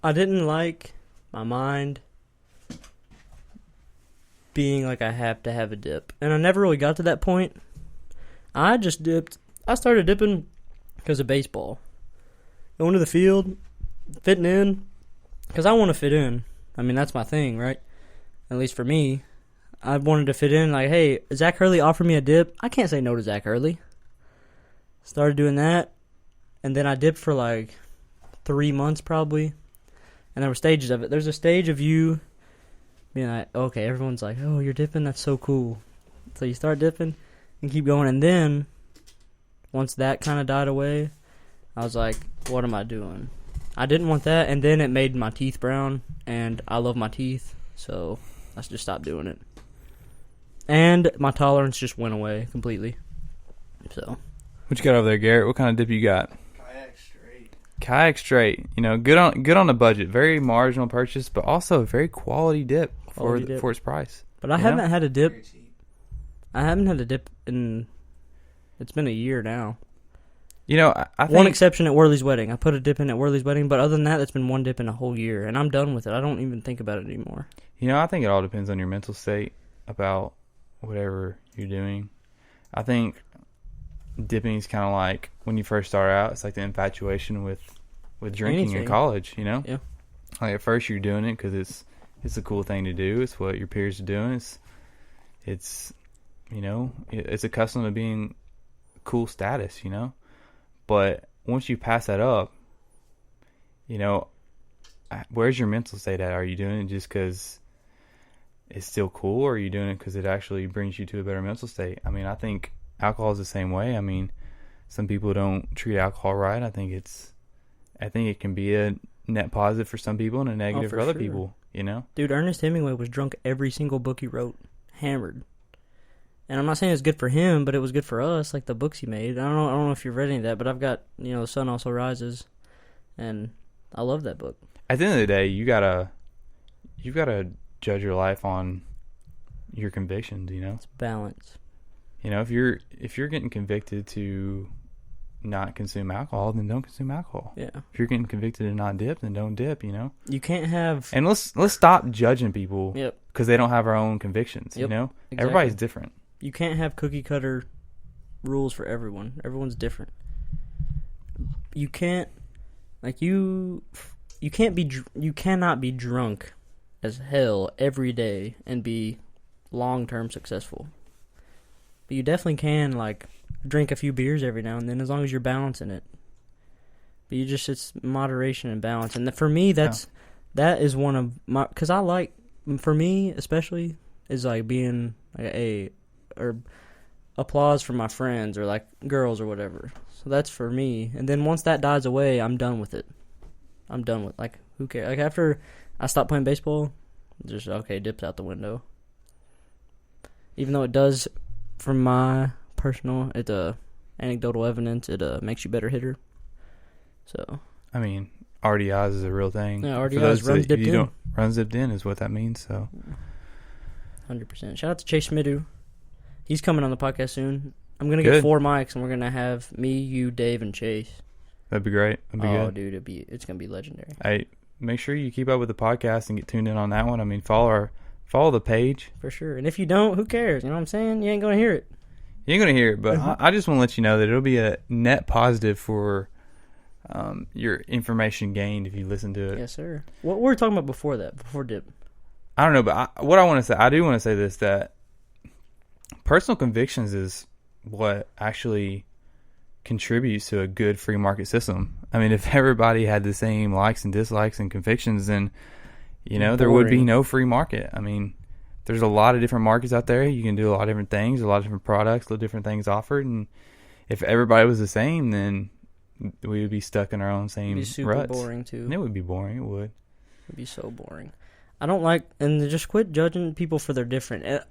I didn't like my mind being I have to have a dip, and I never really got to that point. I just dipped I started dipping because of baseball. Going to the field, fitting in, because I want to fit in. I mean, that's my thing, right? At least for me. I wanted to fit in, like, hey, Zach Hurley offered me a dip. I can't say no to Zach Hurley. Started doing that, and then I dipped for like 3 months probably, and there were stages of it. There's a stage of you being like, okay, everyone's like, oh, you're dipping? That's so cool. So you start dipping and keep going, and then once that kind of died away, I was like, what am I doing? I didn't want that, and then it made my teeth brown, and I love my teeth, so I just stopped doing it. And my tolerance just went away completely. So, what you got over there, Garrett? What kind of dip you got? Kayak straight. Kayak straight. You know, good on the budget. Very marginal purchase, but also a very quality dip for its price. But I haven't had a dip. I haven't had a dip in. It's been a year now. You know, I think one exception at Worley's wedding. I put a dip in at Worley's wedding, but other than that, it's been one dip in a whole year, and I'm done with it. I don't even think about it anymore. You know, I think it all depends on your mental state about whatever you're doing. I think dipping is kind of like when you first start out. It's like the infatuation with drinking in college. You know, yeah. Like at first you're doing it because it's a cool thing to do. It's what your peers are doing. It's you know, it's accustomed to being cool status. You know, but once you pass that up, you know, where's your mental state at? Are you doing it just because it's still cool, or are you doing it because it actually brings you to a better mental state? I mean, I think alcohol is the same way. I mean, some people don't treat alcohol right. I think it can be a net positive for some people and a negative for other people, you know? Dude, Ernest Hemingway was drunk every single book he wrote, hammered. And I'm not saying it's good for him, but it was good for us, like the books he made. I don't know if you've read any of that, but I've got, you know, The Sun Also Rises, and I love that book. At the end of the day, you've got to judge your life on your convictions, you know? It's balance. You know, if you're getting convicted to not consume alcohol, then don't consume alcohol. Yeah. If you're getting convicted to not dip, then don't dip, you know? You can't have... And let's stop judging people Yep. because they don't have our own convictions, Yep. you know? Exactly. Everybody's different. You can't have cookie cutter rules for everyone. Everyone's different. You can't... Like, you cannot be drunk as hell every day and be long-term successful. But you definitely can, like, drink a few beers every now and then as long as you're balancing it. But it's moderation and balance. And for me, that is one of my... Because I like... For me, especially, is like being like or applause from my friends or like girls or whatever. So that's for me. And then once that dies away, I'm done with it. I'm done with, like, who cares? Like, after I stopped playing baseball, just, okay, dips out the window. Even though it does, from my personal, anecdotal evidence, it makes you a better hitter. So, I mean, RDIs is a real thing. yeah, RDIs, runs dipped in. Runs dipped in is what that means, so. 100%. Shout out to Chase Middu. He's coming on the podcast soon. I'm going to get 4 mics, and we're going to have me, you, Dave, and Chase. That'd be great. That'd be good. Dude, it's going to be legendary. Hey, make sure you keep up with the podcast and get tuned in on that one. I mean, follow the page. For sure. And if you don't, who cares? You know what I'm saying? You ain't going to hear it. You ain't going to hear it, but I just want to let you know that it'll be a net positive for your information gained if you listen to it. Yes, sir. What were we talking about before dip? I don't know, but what I want to say, I do want to say this, that personal convictions is what actually contributes to a good free market system. I mean, if everybody had the same likes and dislikes and convictions, then, you know, there would be no free market. I mean, there's a lot of different markets out there. You can do a lot of different things, a lot of different products, a lot of different things offered. And if everybody was the same, then we would be stuck in our own same ruts. It'd be super boring, too. And it would be boring. It would. It'd be so boring. I don't like, and just quit judging people for their different.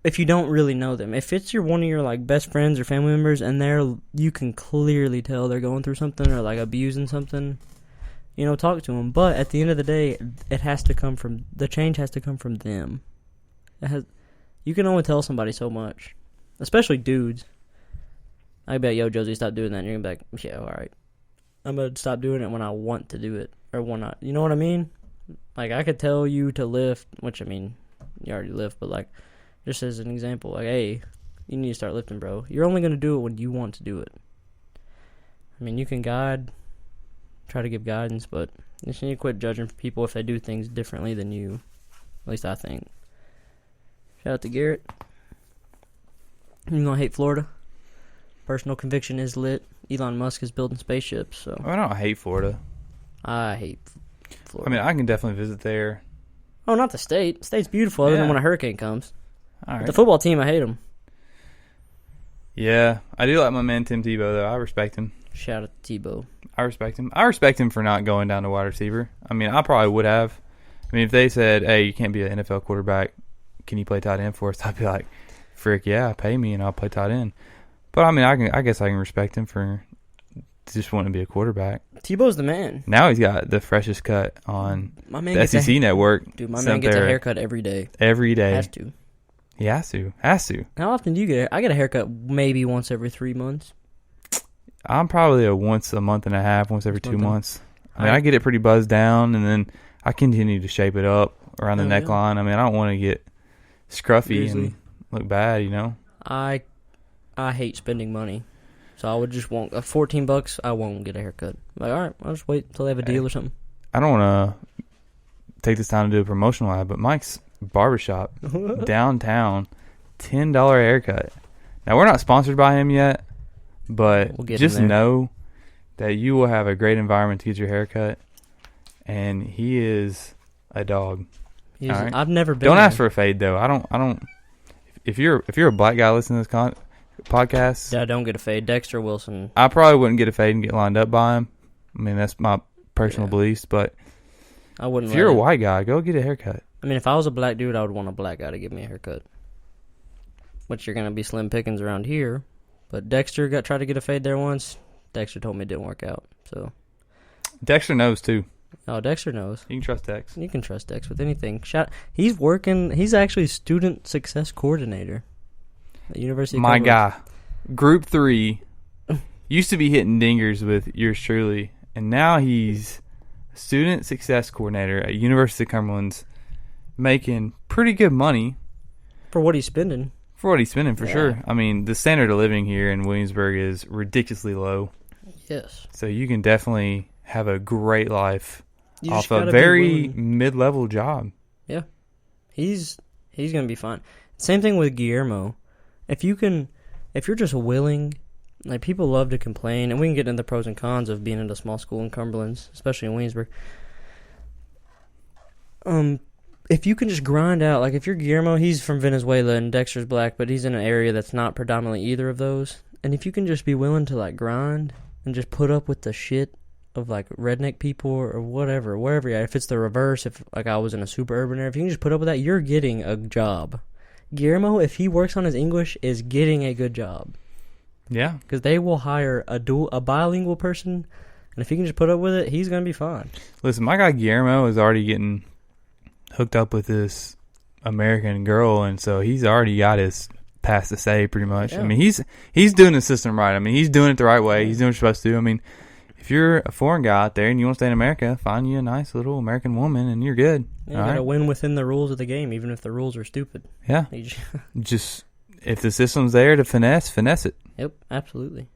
If you don't really know them, if it's one of your like best friends or family members, and you can clearly tell they're going through something or like abusing something, you know, talk to them. But at the end of the day, the change has to come from them. You can only tell somebody so much, especially dudes. I bet, yo, Josie, stop doing that. And you're gonna be like, yeah, all right. I'm gonna stop doing it when I want to do it or when I, you know what I mean? Like, I could tell you to lift, which, I mean, you already lift, but like, just as an example, like, hey, You need to start lifting, bro. You're only going to do it when you want to do it. I mean, you can try to give guidance, but you just need to quit judging people if they do things differently than you. At least I think. Shout out to Garrett. You gonna hate Florida? Personal conviction is lit. Elon Musk is building spaceships, so. I don't hate Florida. I hate Florida. I mean, I can definitely visit there. Oh, not the state. The state's beautiful other than Yeah. when a hurricane comes. All right. But the football team, I hate them. Yeah, I do like my man Tim Tebow, though. I respect him. Shout out to Tebow. I respect him. I respect him for not going down to wide receiver. I mean, I probably would have. I mean, if they said, hey, you can't be an NFL quarterback, can you play tight end for us? I'd be like, frick, yeah, pay me and I'll play tight end. But, I mean, I guess I can respect him for just wanting to be a quarterback. Tebow's the man. Now he's got the freshest cut on My man the gets SEC network. Dude, my man gets a haircut every day. Every day. Has to. He has to. How often do you get I get a haircut maybe once every 3 months. I'm probably a once a month and a half, once every 2 months. I mean, I get it pretty buzzed down, and then I continue to shape it up around the neckline. I mean, I don't want to get scruffy and look bad, you know? I hate spending money. So I would just want $14, I won't get a haircut. Like, all right, I'll just wait until they have a deal or something. I don't want to take this time to do a promotional ad, but Mike's Barbershop, downtown, $10 haircut. Now, we're not sponsored by him yet, but We'll just know that you will have a great environment to get your haircut, and he is a dog. All right? I've never been Don't there. ask for a fade, though. I don't. If you're a black guy listening to this podcast, Yeah, don't get a fade. Dexter Wilson. I probably wouldn't get a fade and get lined up by him. I mean, that's my personal beliefs, but I wouldn't. if you're a white guy, go get a haircut. I mean, if I was a black dude, I would want a black guy to give me a haircut. Which you're going to be slim pickings around here. But Dexter tried to get a fade there once. Dexter told me it didn't work out. So Dexter knows, too. Oh, Dexter knows. You can trust Dex. You can trust Dex with anything. He's actually student success coordinator at University of My Cumberlands. guy. Group 3 used to be hitting dingers with yours truly, and now he's student success coordinator at University of Cumberlands, making pretty good money For what he's spending. for sure. I mean, the standard of living here in Williamsburg is ridiculously low. Yes. So you can definitely have a great life You off just a gotta be very willing. mid-level job. Yeah. He's going to be fine. Same thing with Guillermo. If you're just willing, like people love to complain, and we can get into the pros and cons of being in a small school in Cumberlands, especially in Williamsburg. If you can just grind out, like if you're Guillermo, he's from Venezuela and Dexter's black, but he's in an area that's not predominantly either of those. And if you can just be willing to like grind and just put up with the shit of like redneck people or whatever, wherever you're at, if it's the reverse, if like I was in a super urban area, if you can just put up with that, you're getting a job. Guillermo, if he works on his English, is getting a good job. Yeah. Because they will hire a bilingual person, and if he can just put up with it, he's going to be fine. Listen, my guy Guillermo is already getting hooked up with this American girl, and so he's already got his pass to say pretty much. Yeah. I mean, he's doing the system right. I mean, he's doing it the right way. He's doing what you're supposed to do. I mean, if you're a foreign guy out there and you want to stay in America, find you a nice little American woman and you're good. You got to win within the rules of the game, even if the rules are stupid. Yeah. Just if the system's there to finesse it. Yep, absolutely.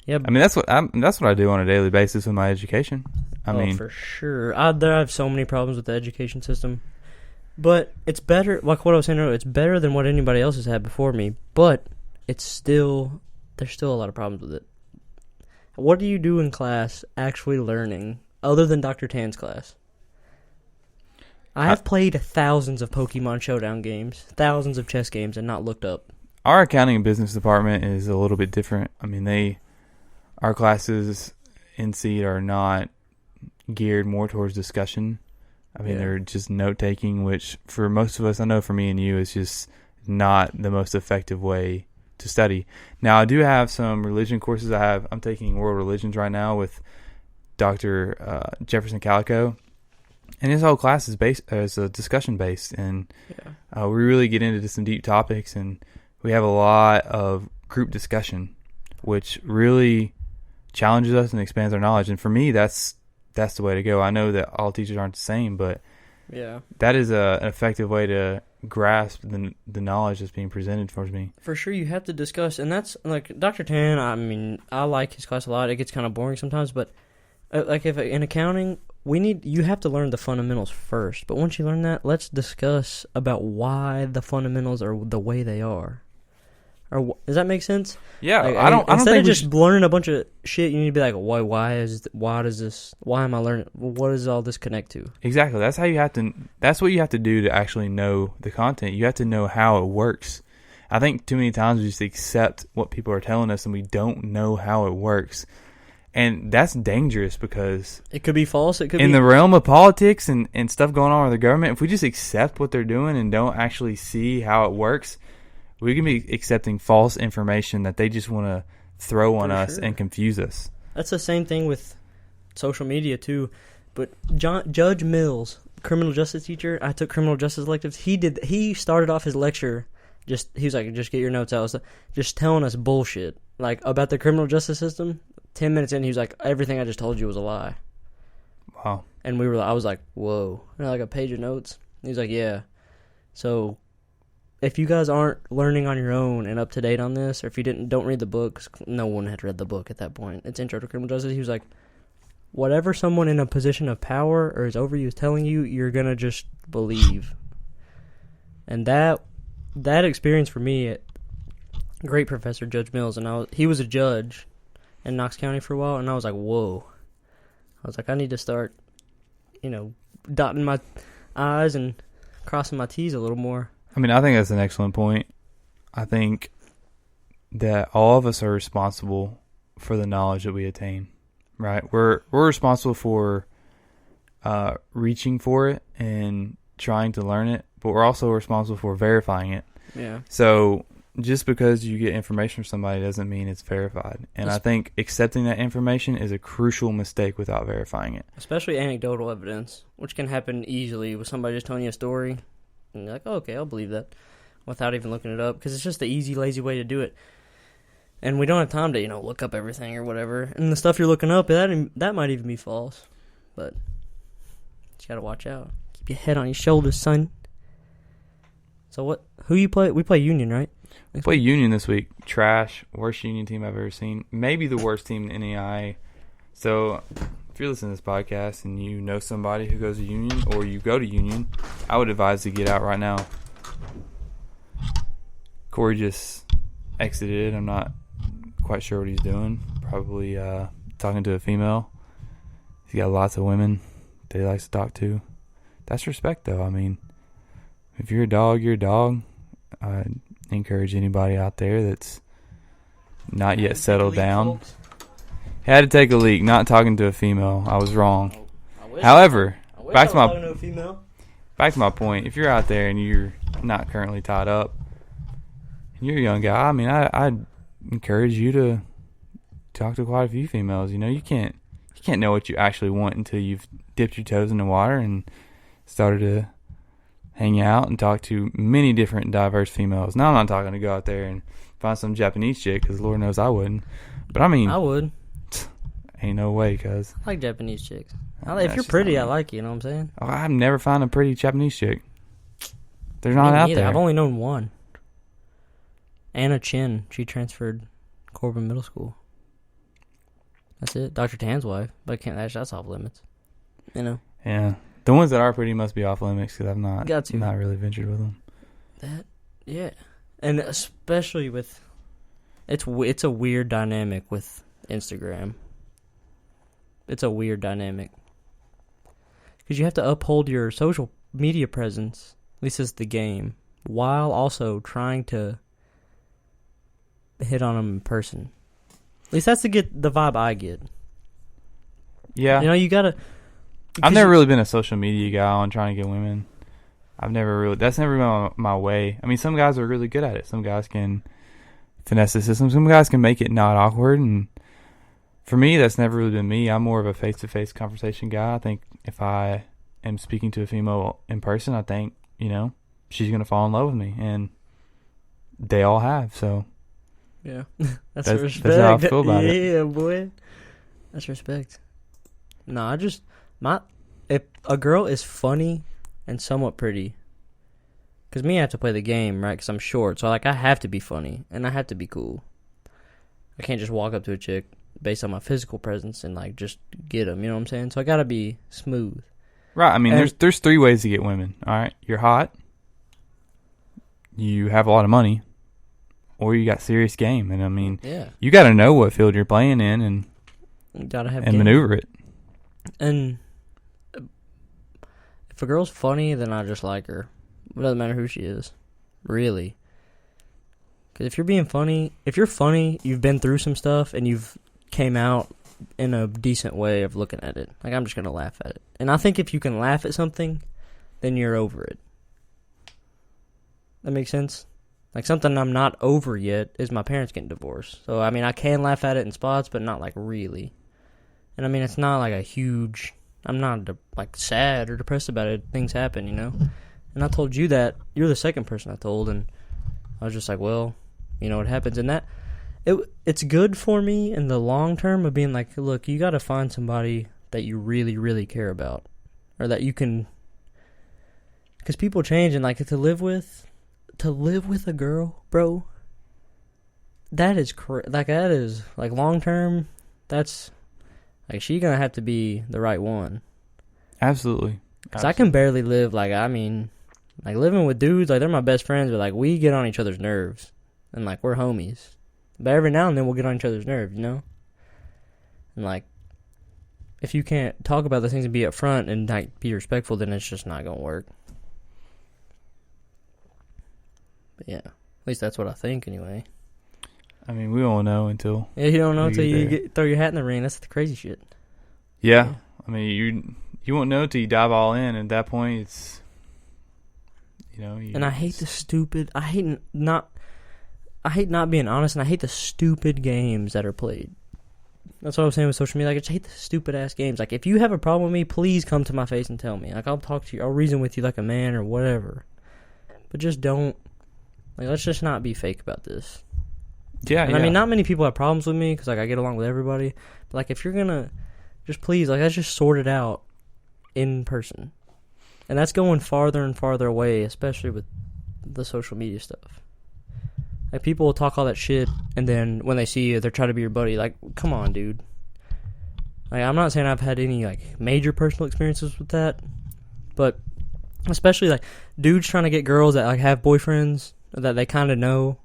Yep. I mean, that's what I do on a daily basis with my education. I mean, for sure. I have so many problems with the education system, but it's better. Like what I was saying earlier, it's better than what anybody else has had before me. But there's still a lot of problems with it. What do you do in class actually learning other than Dr. Tan's class? I have played thousands of Pokemon Showdown games, thousands of chess games, and not looked up. Our accounting and business department is a little bit different. I mean, our classes in seed are not geared more towards discussion. I mean, they're just note-taking, which for most of us, I know for me and you, is just not the most effective way to study. Now, I do have some religion courses. I'm taking world religions right now with Dr. Jefferson Calico, and his whole class is discussion based, and we really get into some deep topics, and we have a lot of group discussion, which really challenges us and expands our knowledge. And for me, that's the way to go. I know that all teachers aren't the same, but that is an effective way to grasp the knowledge that's being presented for me. For sure, you have to discuss, and that's like Dr. Tan. I mean, I like his class a lot. It gets kind of boring sometimes, but like if in accounting, you have to learn the fundamentals first. But once you learn that, let's discuss about why the fundamentals are the way they are. Or does that make sense? Yeah, like, I don't instead think of just learning a bunch of shit, you need to be like, why am I learning? What does all this connect to? Exactly. That's what you have to do to actually know the content. You have to know how it works. I think too many times we just accept what people are telling us and we don't know how it works. And that's dangerous because it could be false. It could in be the realm of politics and stuff going on with the government, if we just accept what they're doing and don't actually see how it works, we can be accepting false information that they just want to throw on us and confuse us. That's the same thing with social media too. But Judge Mills, criminal justice teacher, I took criminal justice electives. He started off his lecture he was like, just get your notes out, just telling us bullshit like about the criminal justice system. 10 minutes in, he was like, everything I just told you was a lie. Wow. And I was like, whoa. And like a page of notes. He was like, yeah. So if you guys aren't learning on your own and up to date on this, or if you don't read the book, 'cause no one had read the book at that point. It's Intro to Criminal Justice. He was like, whatever someone in a position of power or is over you is telling you, you're gonna just believe. And that experience for me, great professor Judge Mills, and he was a judge in Knox County for a while, and I was like, whoa. I was like, I need to start, dotting my I's and crossing my T's a little more. I mean, I think that's an excellent point. I think that all of us are responsible for the knowledge that we attain, right? We're responsible for reaching for it and trying to learn it, but we're also responsible for verifying it. Yeah. So just because you get information from somebody doesn't mean it's verified. And I think accepting that information is a crucial mistake without verifying it. Especially anecdotal evidence, which can happen easily with somebody just telling you a story. And you're like, oh, okay, I'll believe that, without even looking it up, because it's just the easy, lazy way to do it. And we don't have time to, look up everything or whatever. And the stuff you're looking up, that might even be false. But you got to watch out. Keep your head on your shoulders, son. So who you play? We play Union, right? We play Union this week. Trash. Worst Union team I've ever seen. Maybe the worst team in NAIA. So if you're listening to this podcast and you know somebody who goes to Union or you go to Union, I would advise to get out right now. Corey just exited. I'm not quite sure what he's doing. Probably talking to a female. He's got lots of women that he likes to talk to. That's respect, though. I mean, if you're a dog, you're a dog. I encourage anybody out there that's not yet settled down. Had to take a leak, not talking to a female. I was wrong. However, back to my point. If you're out there and you're not currently tied up, and you're a young guy, I mean, I'd encourage you to talk to quite a few females. You can't know what you actually want until you've dipped your toes in the water and started to hang out and talk to many different diverse females. Now, I'm not talking to go out there and find some Japanese chick, because Lord knows I wouldn't. But I mean, I would. Ain't no way, cuz. I like Japanese chicks. If you're pretty, I like you. You know what I'm saying? Oh, I've never found a pretty Japanese chick. They're not out there. I've only known one. Anna Chin. She transferred Corbin Middle School. That's it. Dr. Tan's wife. But that's off limits. Yeah. The ones that are pretty must be off limits, because I've not really ventured with them. Yeah. And especially with... It's a weird dynamic with Instagram. It's a weird dynamic. Because you have to uphold your social media presence, at least it's the game, while also trying to hit on them in person. At least that's the vibe I get. Yeah. You gotta... I've never really been a social media guy on trying to get women. That's never been my way. I mean, some guys are really good at it. Some guys can finesse the system. Some guys can make it not awkward, and for me, that's never really been me. I'm more of a face-to-face conversation guy. I think if I am speaking to a female in person, I think, she's going to fall in love with me, and they all have, so. Yeah. That's respect. That's how I feel about it. Yeah, boy. That's respect. No, if a girl is funny and somewhat pretty, Because me, I have to play the game, right? Because I'm short. So, like, I have to be funny. And I have to be cool. I can't just walk up to a chick based on my physical presence and, like, just get them. You know what I'm saying? So, I got to be smooth. Right. I mean, there's 3 ways to get women, all right? You're hot. You have a lot of money. Or you got serious game. And, I mean, you got to know what field you're playing in and you gotta have and game. maneuver it. And if a girl's funny, then I just like her. It doesn't matter who she is. Really. Because if you're being funny, you've been through some stuff and you've came out in a decent way of looking at it. Like, I'm just going to laugh at it. And I think if you can laugh at something, then you're over it. That makes sense? Like, something I'm not over yet is my parents getting divorced. So, I mean, I can laugh at it in spots, but not, like, really. And, I mean, it's not, like, a huge... I'm not, like, sad or depressed about it. Things happen, you know? And I told you that. You're the second person I told, and I was just like, well, you know what happens. And that... It's good for me in the long term of being like, look, you got to find somebody that you really, really care about. Or that you can... Because people change, and, like, to live with a girl, bro, that is like long term, that's like she gonna have to be the right one. Absolutely. Because I can barely live, like, I mean, like, living with dudes, like, they're my best friends, but, like, we get on each other's nerves, and, like, we're homies, but every now and then we'll get on each other's nerves, you know? And, like, if you can't talk about those things and be upfront and, like, be respectful, then it's just not gonna work. Yeah, at least that's what I think, anyway. I mean, we won't know until... Yeah, you don't know until you throw your hat in the ring. That's the crazy shit. Yeah. I mean, you won't know until you dive all in, and at that point, it's... You know... And I hate the stupid... I hate not being honest, and I hate the stupid games that are played. That's what I was saying with social media. Like, I just hate the stupid-ass games. Like, if you have a problem with me, please come to my face and tell me. Like, I'll talk to you. I'll reason with you like a man or whatever. But just don't... Like, let's just not be fake about this. Yeah, and I mean, not many people have problems with me because, like, I get along with everybody. But, like, if you're gonna, just please, like, let's just sort it out in person. And that's going farther and farther away, especially with the social media stuff. Like, people will talk all that shit, and then when they see you, they're trying to be your buddy. Like, come on, dude. Like, I'm not saying I've had any, like, major personal experiences with that, but especially, like, dudes trying to get girls that, like, have boyfriends that they kind of know,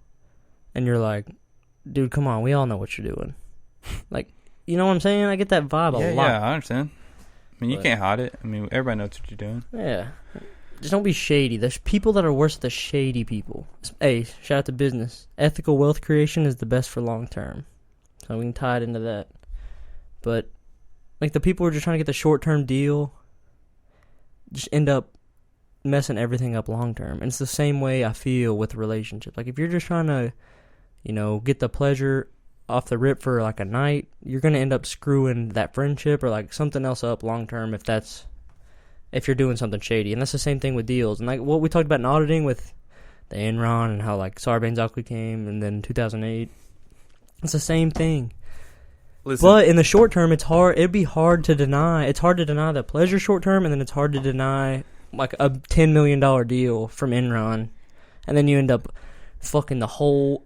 and you're like, dude, come on, we all know what you're doing. Like, you know what I'm saying? I get that vibe a lot. Yeah, I understand. I mean, you can't hide it. I mean, everybody knows what you're doing. Yeah. Just don't be shady. There's people that are worse than the shady people. Hey, shout out to business. Ethical wealth creation is the best for long term. So we can tie it into that. But, like, the people who are just trying to get the short-term deal just end up messing everything up long term. And it's the same way I feel with relationships. Like, if you're just trying to, you know, get the pleasure off the rip for like a night, you're going to end up screwing that friendship or like something else up long term if you're doing something shady. And that's the same thing with deals. And like what we talked about in auditing with the Enron and how like Sarbanes-Oxley came and then 2008, it's the same thing. Listen. But in the short term, it'd be hard to deny. It's hard to deny the pleasure short term, and then it's hard to deny like a $10 million deal from Enron, and then you end up fucking the whole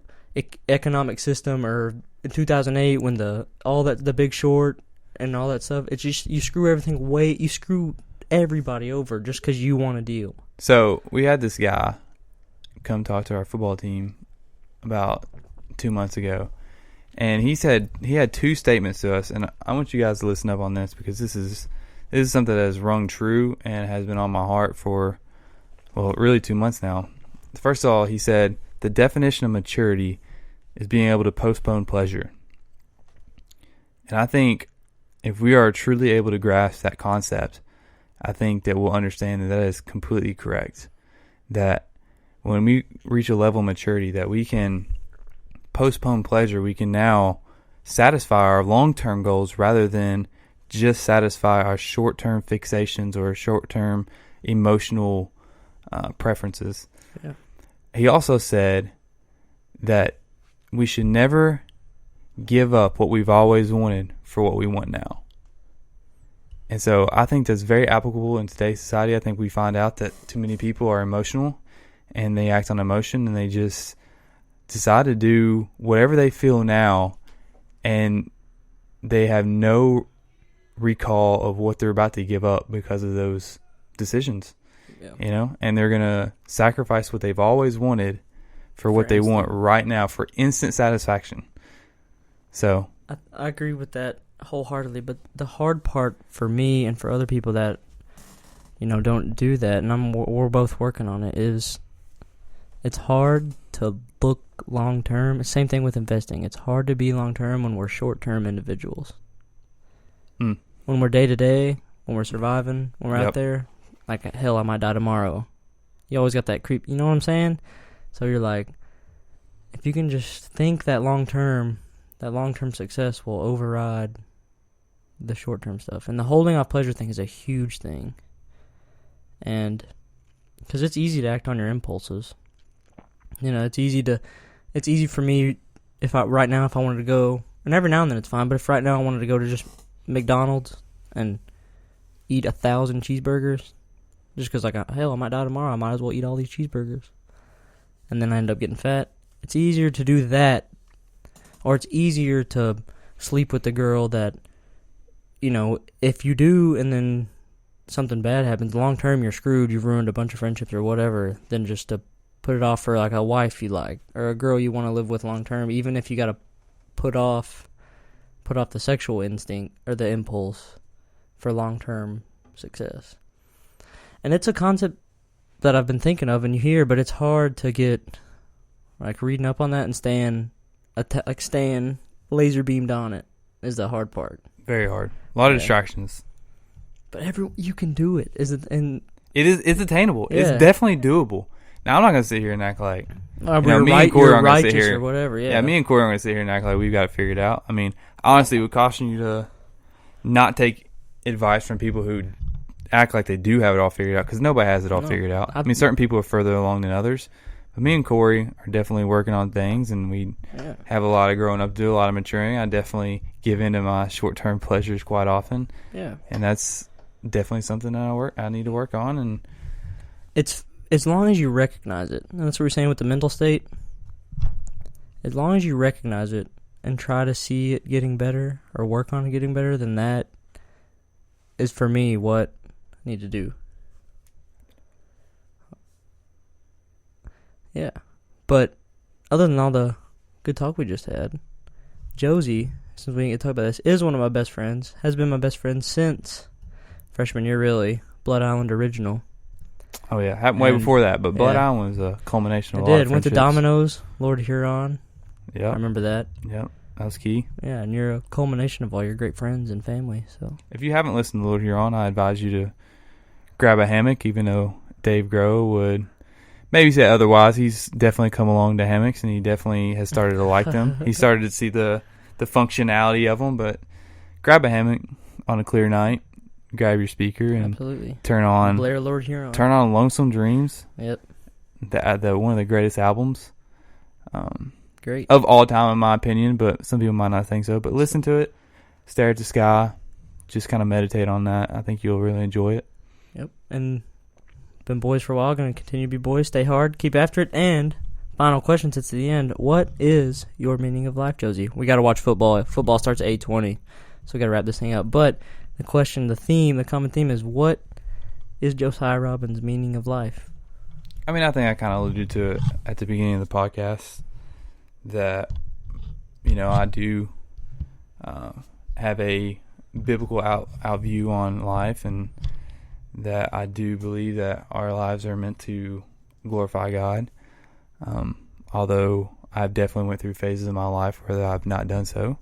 economic system. Or in 2008 when the Big Short and all that stuff, it's just you screw everybody over just because you want a deal. So we had this guy come talk to our football team about 2 months ago, and he said he had 2 statements to us, and I want you guys to listen up on this because this is something that has rung true and has been on my heart for, well, really 2 months now. First of all, he said, the definition of maturity is being able to postpone pleasure. And I think if we are truly able to grasp that concept, I think that we'll understand that is completely correct. That when we reach a level of maturity that we can postpone pleasure, we can now satisfy our long-term goals rather than just satisfy our short-term fixations or short-term emotional preferences. Yeah. He also said that we should never give up what we've always wanted for what we want now. And so I think that's very applicable in today's society. I think we find out that too many people are emotional and they act on emotion, and they just decide to do whatever they feel now, and they have no recall of what they're about to give up because of those decisions. Yeah. And they're going to sacrifice what they've always wanted for what they want right now for instant satisfaction. So I agree with that wholeheartedly, but the hard part for me and for other people that don't do that, and we're both working on it, is it's hard to look long term. Same thing with investing. It's hard to be long term when we're short term individuals. When we're day to day, when we're surviving, when we're out there, like hell, I might die tomorrow. You always got that creep. You know what I'm saying? So you're like, if you can just think that long term success will override the short term stuff. And the holding off pleasure thing is a huge thing. And because it's easy to act on your impulses. It's easy for me if I wanted to go, and every now and then it's fine, but if right now I wanted to go to just McDonald's and eat 1,000 cheeseburgers, just because hell, I might die tomorrow, I might as well eat all these cheeseburgers. And then I end up getting fat. It's easier to do that, or it's easier to sleep with the girl that, if you do and then something bad happens, long term you're screwed, you've ruined a bunch of friendships or whatever, than just to put it off for like a wife you like or a girl you want to live with long term, even if you got to put off the sexual instinct or the impulse for long term success. And it's a concept that I've been thinking of and you hear, but it's hard to get like reading up on that and staying laser beamed on it is the hard part. Very hard. A lot of distractions. But you can do it. It's attainable. Yeah. It's definitely doable. Now, I'm not going to sit here and act like, me and Corey aren't going to sit here. Or whatever, yeah. Me and Corey aren't going to sit here and act like we've got it figured out. I mean, I honestly would caution you to not take advice from people who act like they do have it all figured out, because nobody has it all figured out. I mean, certain people are further along than others. But me and Corey are definitely working on things, and we have a lot of growing up to do, a lot of maturing. I definitely give in to my short-term pleasures quite often. Yeah. And that's definitely something that I need to work on. And it's as long as you recognize it, and that's what we're saying with the mental state, as long as you recognize it and try to see it getting better or work on it getting better, then that is, for me, what I need to do. Yeah. But other than all the good talk we just had, Josie, since we didn't get to talk about this, is one of my best friends, has been my best friend since freshman year, really. Blood Island original. Oh, yeah. Happened way before that, but Blood Island was a culmination of a lot of friendships. Went to Domino's, Lord Huron. Yeah. I remember that. Yep. That was key. Yeah, and you're a culmination of all your great friends and family. So if you haven't listened to Lord Huron, I advise you to grab a hammock, even though Dave Groh would maybe say otherwise. He's definitely come along to hammocks, and he definitely has started to like them. He started to see the functionality of them, but grab a hammock on a clear night, grab your speaker, and turn on Blair Lord Huron. Turn on Lonesome Dreams. Yep. The one of the greatest albums. Great. Of all time, in my opinion, but some people might not think so. But listen to it, stare at the sky, just kind of meditate on that. I think you'll really enjoy it. Yep. And been boys for a while, going to continue to be boys. Stay hard, keep after it. And final question since the end: what is your meaning of life, Josie? We got to watch football. Football starts at 8:20, so we got to wrap this thing up. But the question, the common theme is: what is Josiah Robbins' meaning of life? I mean, I think I kind of alluded to it at the beginning of the podcast, that, I do have a biblical out view on life, and that I do believe that our lives are meant to glorify God. Although I've definitely went through phases of my life where I've not done so.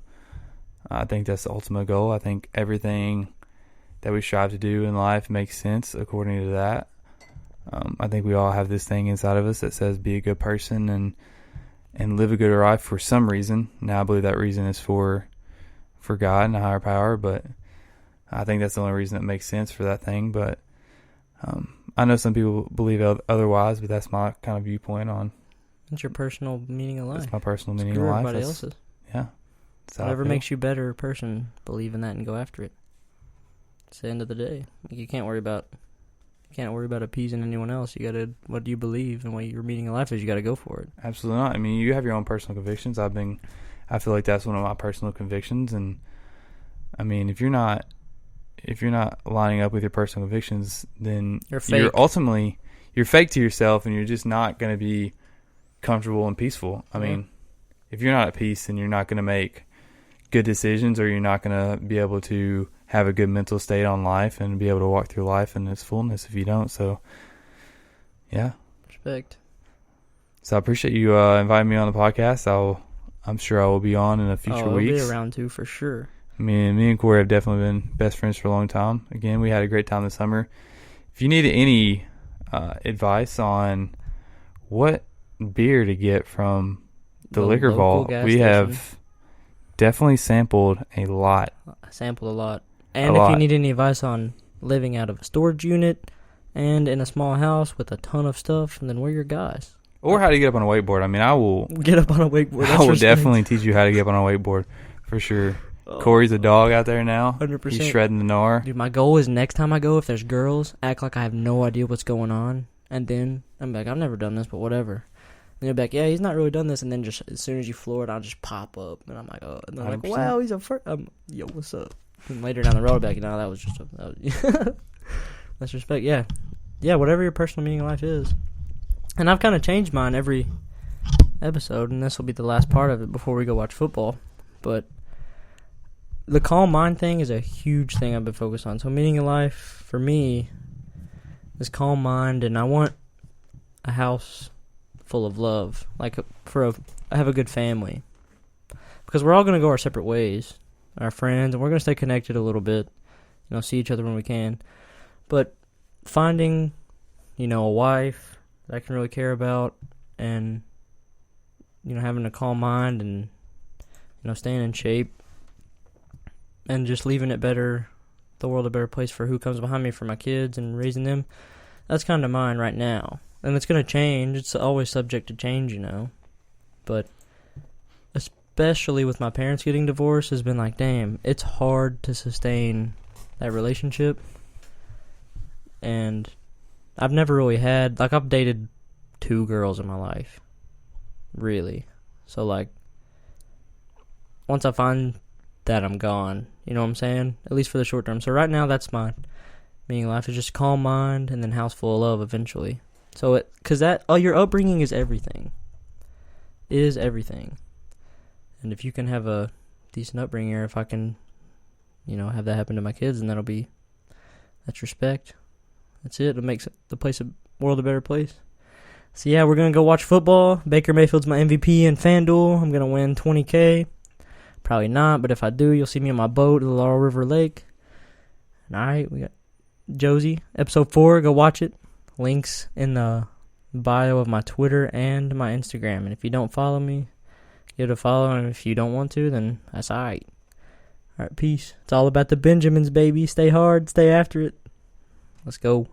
I think that's the ultimate goal. I think everything that we strive to do in life makes sense according to that. I think we all have this thing inside of us that says be a good person and live a good life for some reason. Now I believe that reason is for God and a higher power, but I think that's the only reason that makes sense for that thing. But I know some people believe otherwise, but that's my kind of viewpoint on. It's your personal meaning of life. It's my personal meaning of life. Everybody else's. Yeah. Whatever makes you a better person, believe in that and go after it. It's the end of the day. You can't worry about You can't worry about appeasing anyone else. You gotta, what do you believe and what your meaning of life is, you gotta go for it. Absolutely not. I mean, you have your own personal convictions. I feel like that's one of my personal convictions. And I mean, if you're not lining up with your personal convictions, then You're fake. You're fake to yourself, and you're just not going to be comfortable and peaceful. I mean, if you're not at peace, then you're not going to make good decisions, or you're not going to be able to have a good mental state on life and be able to walk through life in its fullness if you don't. So, yeah. Respect. So I appreciate you inviting me on the podcast. I'm sure I will be on in a future weeks. I'll be around too for sure. Me and Corey have definitely been best friends for a long time. Again, we had a great time this summer. If you need any advice on what beer to get from the liquor vault, we have definitely sampled a lot. And if you need any advice on living out of a storage unit and in a small house with a ton of stuff, then we're your guys. Or how to get up on a wakeboard. I mean, I will get up on a wakeboard. I will definitely teach you how to get up on a wakeboard for sure. Corey's a dog out there now. 100%. He's shredding the gnar. Dude, my goal is next time I go, if there's girls, act like I have no idea what's going on. And then I'm like, I've never done this, but whatever. And they'll be like, yeah, he's not really done this. And then just as soon as you floor it, I'll just pop up. And I'm like, oh. And they're like, wow, he's a first. Yo, what's up? And later down the road, I'll be like, no, that was just that's respect. Yeah. Yeah, whatever your personal meaning of life is. And I've kind of changed mine every episode, and this will be the last part of it before we go watch football. But the calm mind thing is a huge thing I've been focused on. So meaning of life for me is calm mind, and I want a house full of love. I have a good family, because we're all going to go our separate ways, our friends, and we're going to stay connected a little bit. See each other when we can. But finding, a wife that I can really care about, and having a calm mind, and staying in shape. And just leaving the world a better place for who comes behind me, for my kids and raising them. That's kind of mine right now. And it's going to change. It's always subject to change, But especially with my parents getting divorced, has been like, damn, it's hard to sustain that relationship. And I've never really had, I've dated 2 girls in my life. Really. So, once I find that, I'm gone. You know what I'm saying? At least for the short term. So right now, that's my meaning of life, is just calm mind and then house full of love eventually. So because your upbringing is everything. It is everything. And if you can have a decent upbringing, or if I can, have that happen to my kids, then that's respect. That's it. It makes the world a better place. So yeah, we're going to go watch football. Baker Mayfield's my MVP in FanDuel. I'm going to win $20K. Probably not, but if I do, you'll see me on my boat at the Laurel River Lake. All right, we got Josie, episode 4. Go watch it. Links in the bio of my Twitter and my Instagram. And if you don't follow me, give it a follow. And if you don't want to, then that's all right. All right, peace. It's all about the Benjamins, baby. Stay hard. Stay after it. Let's go.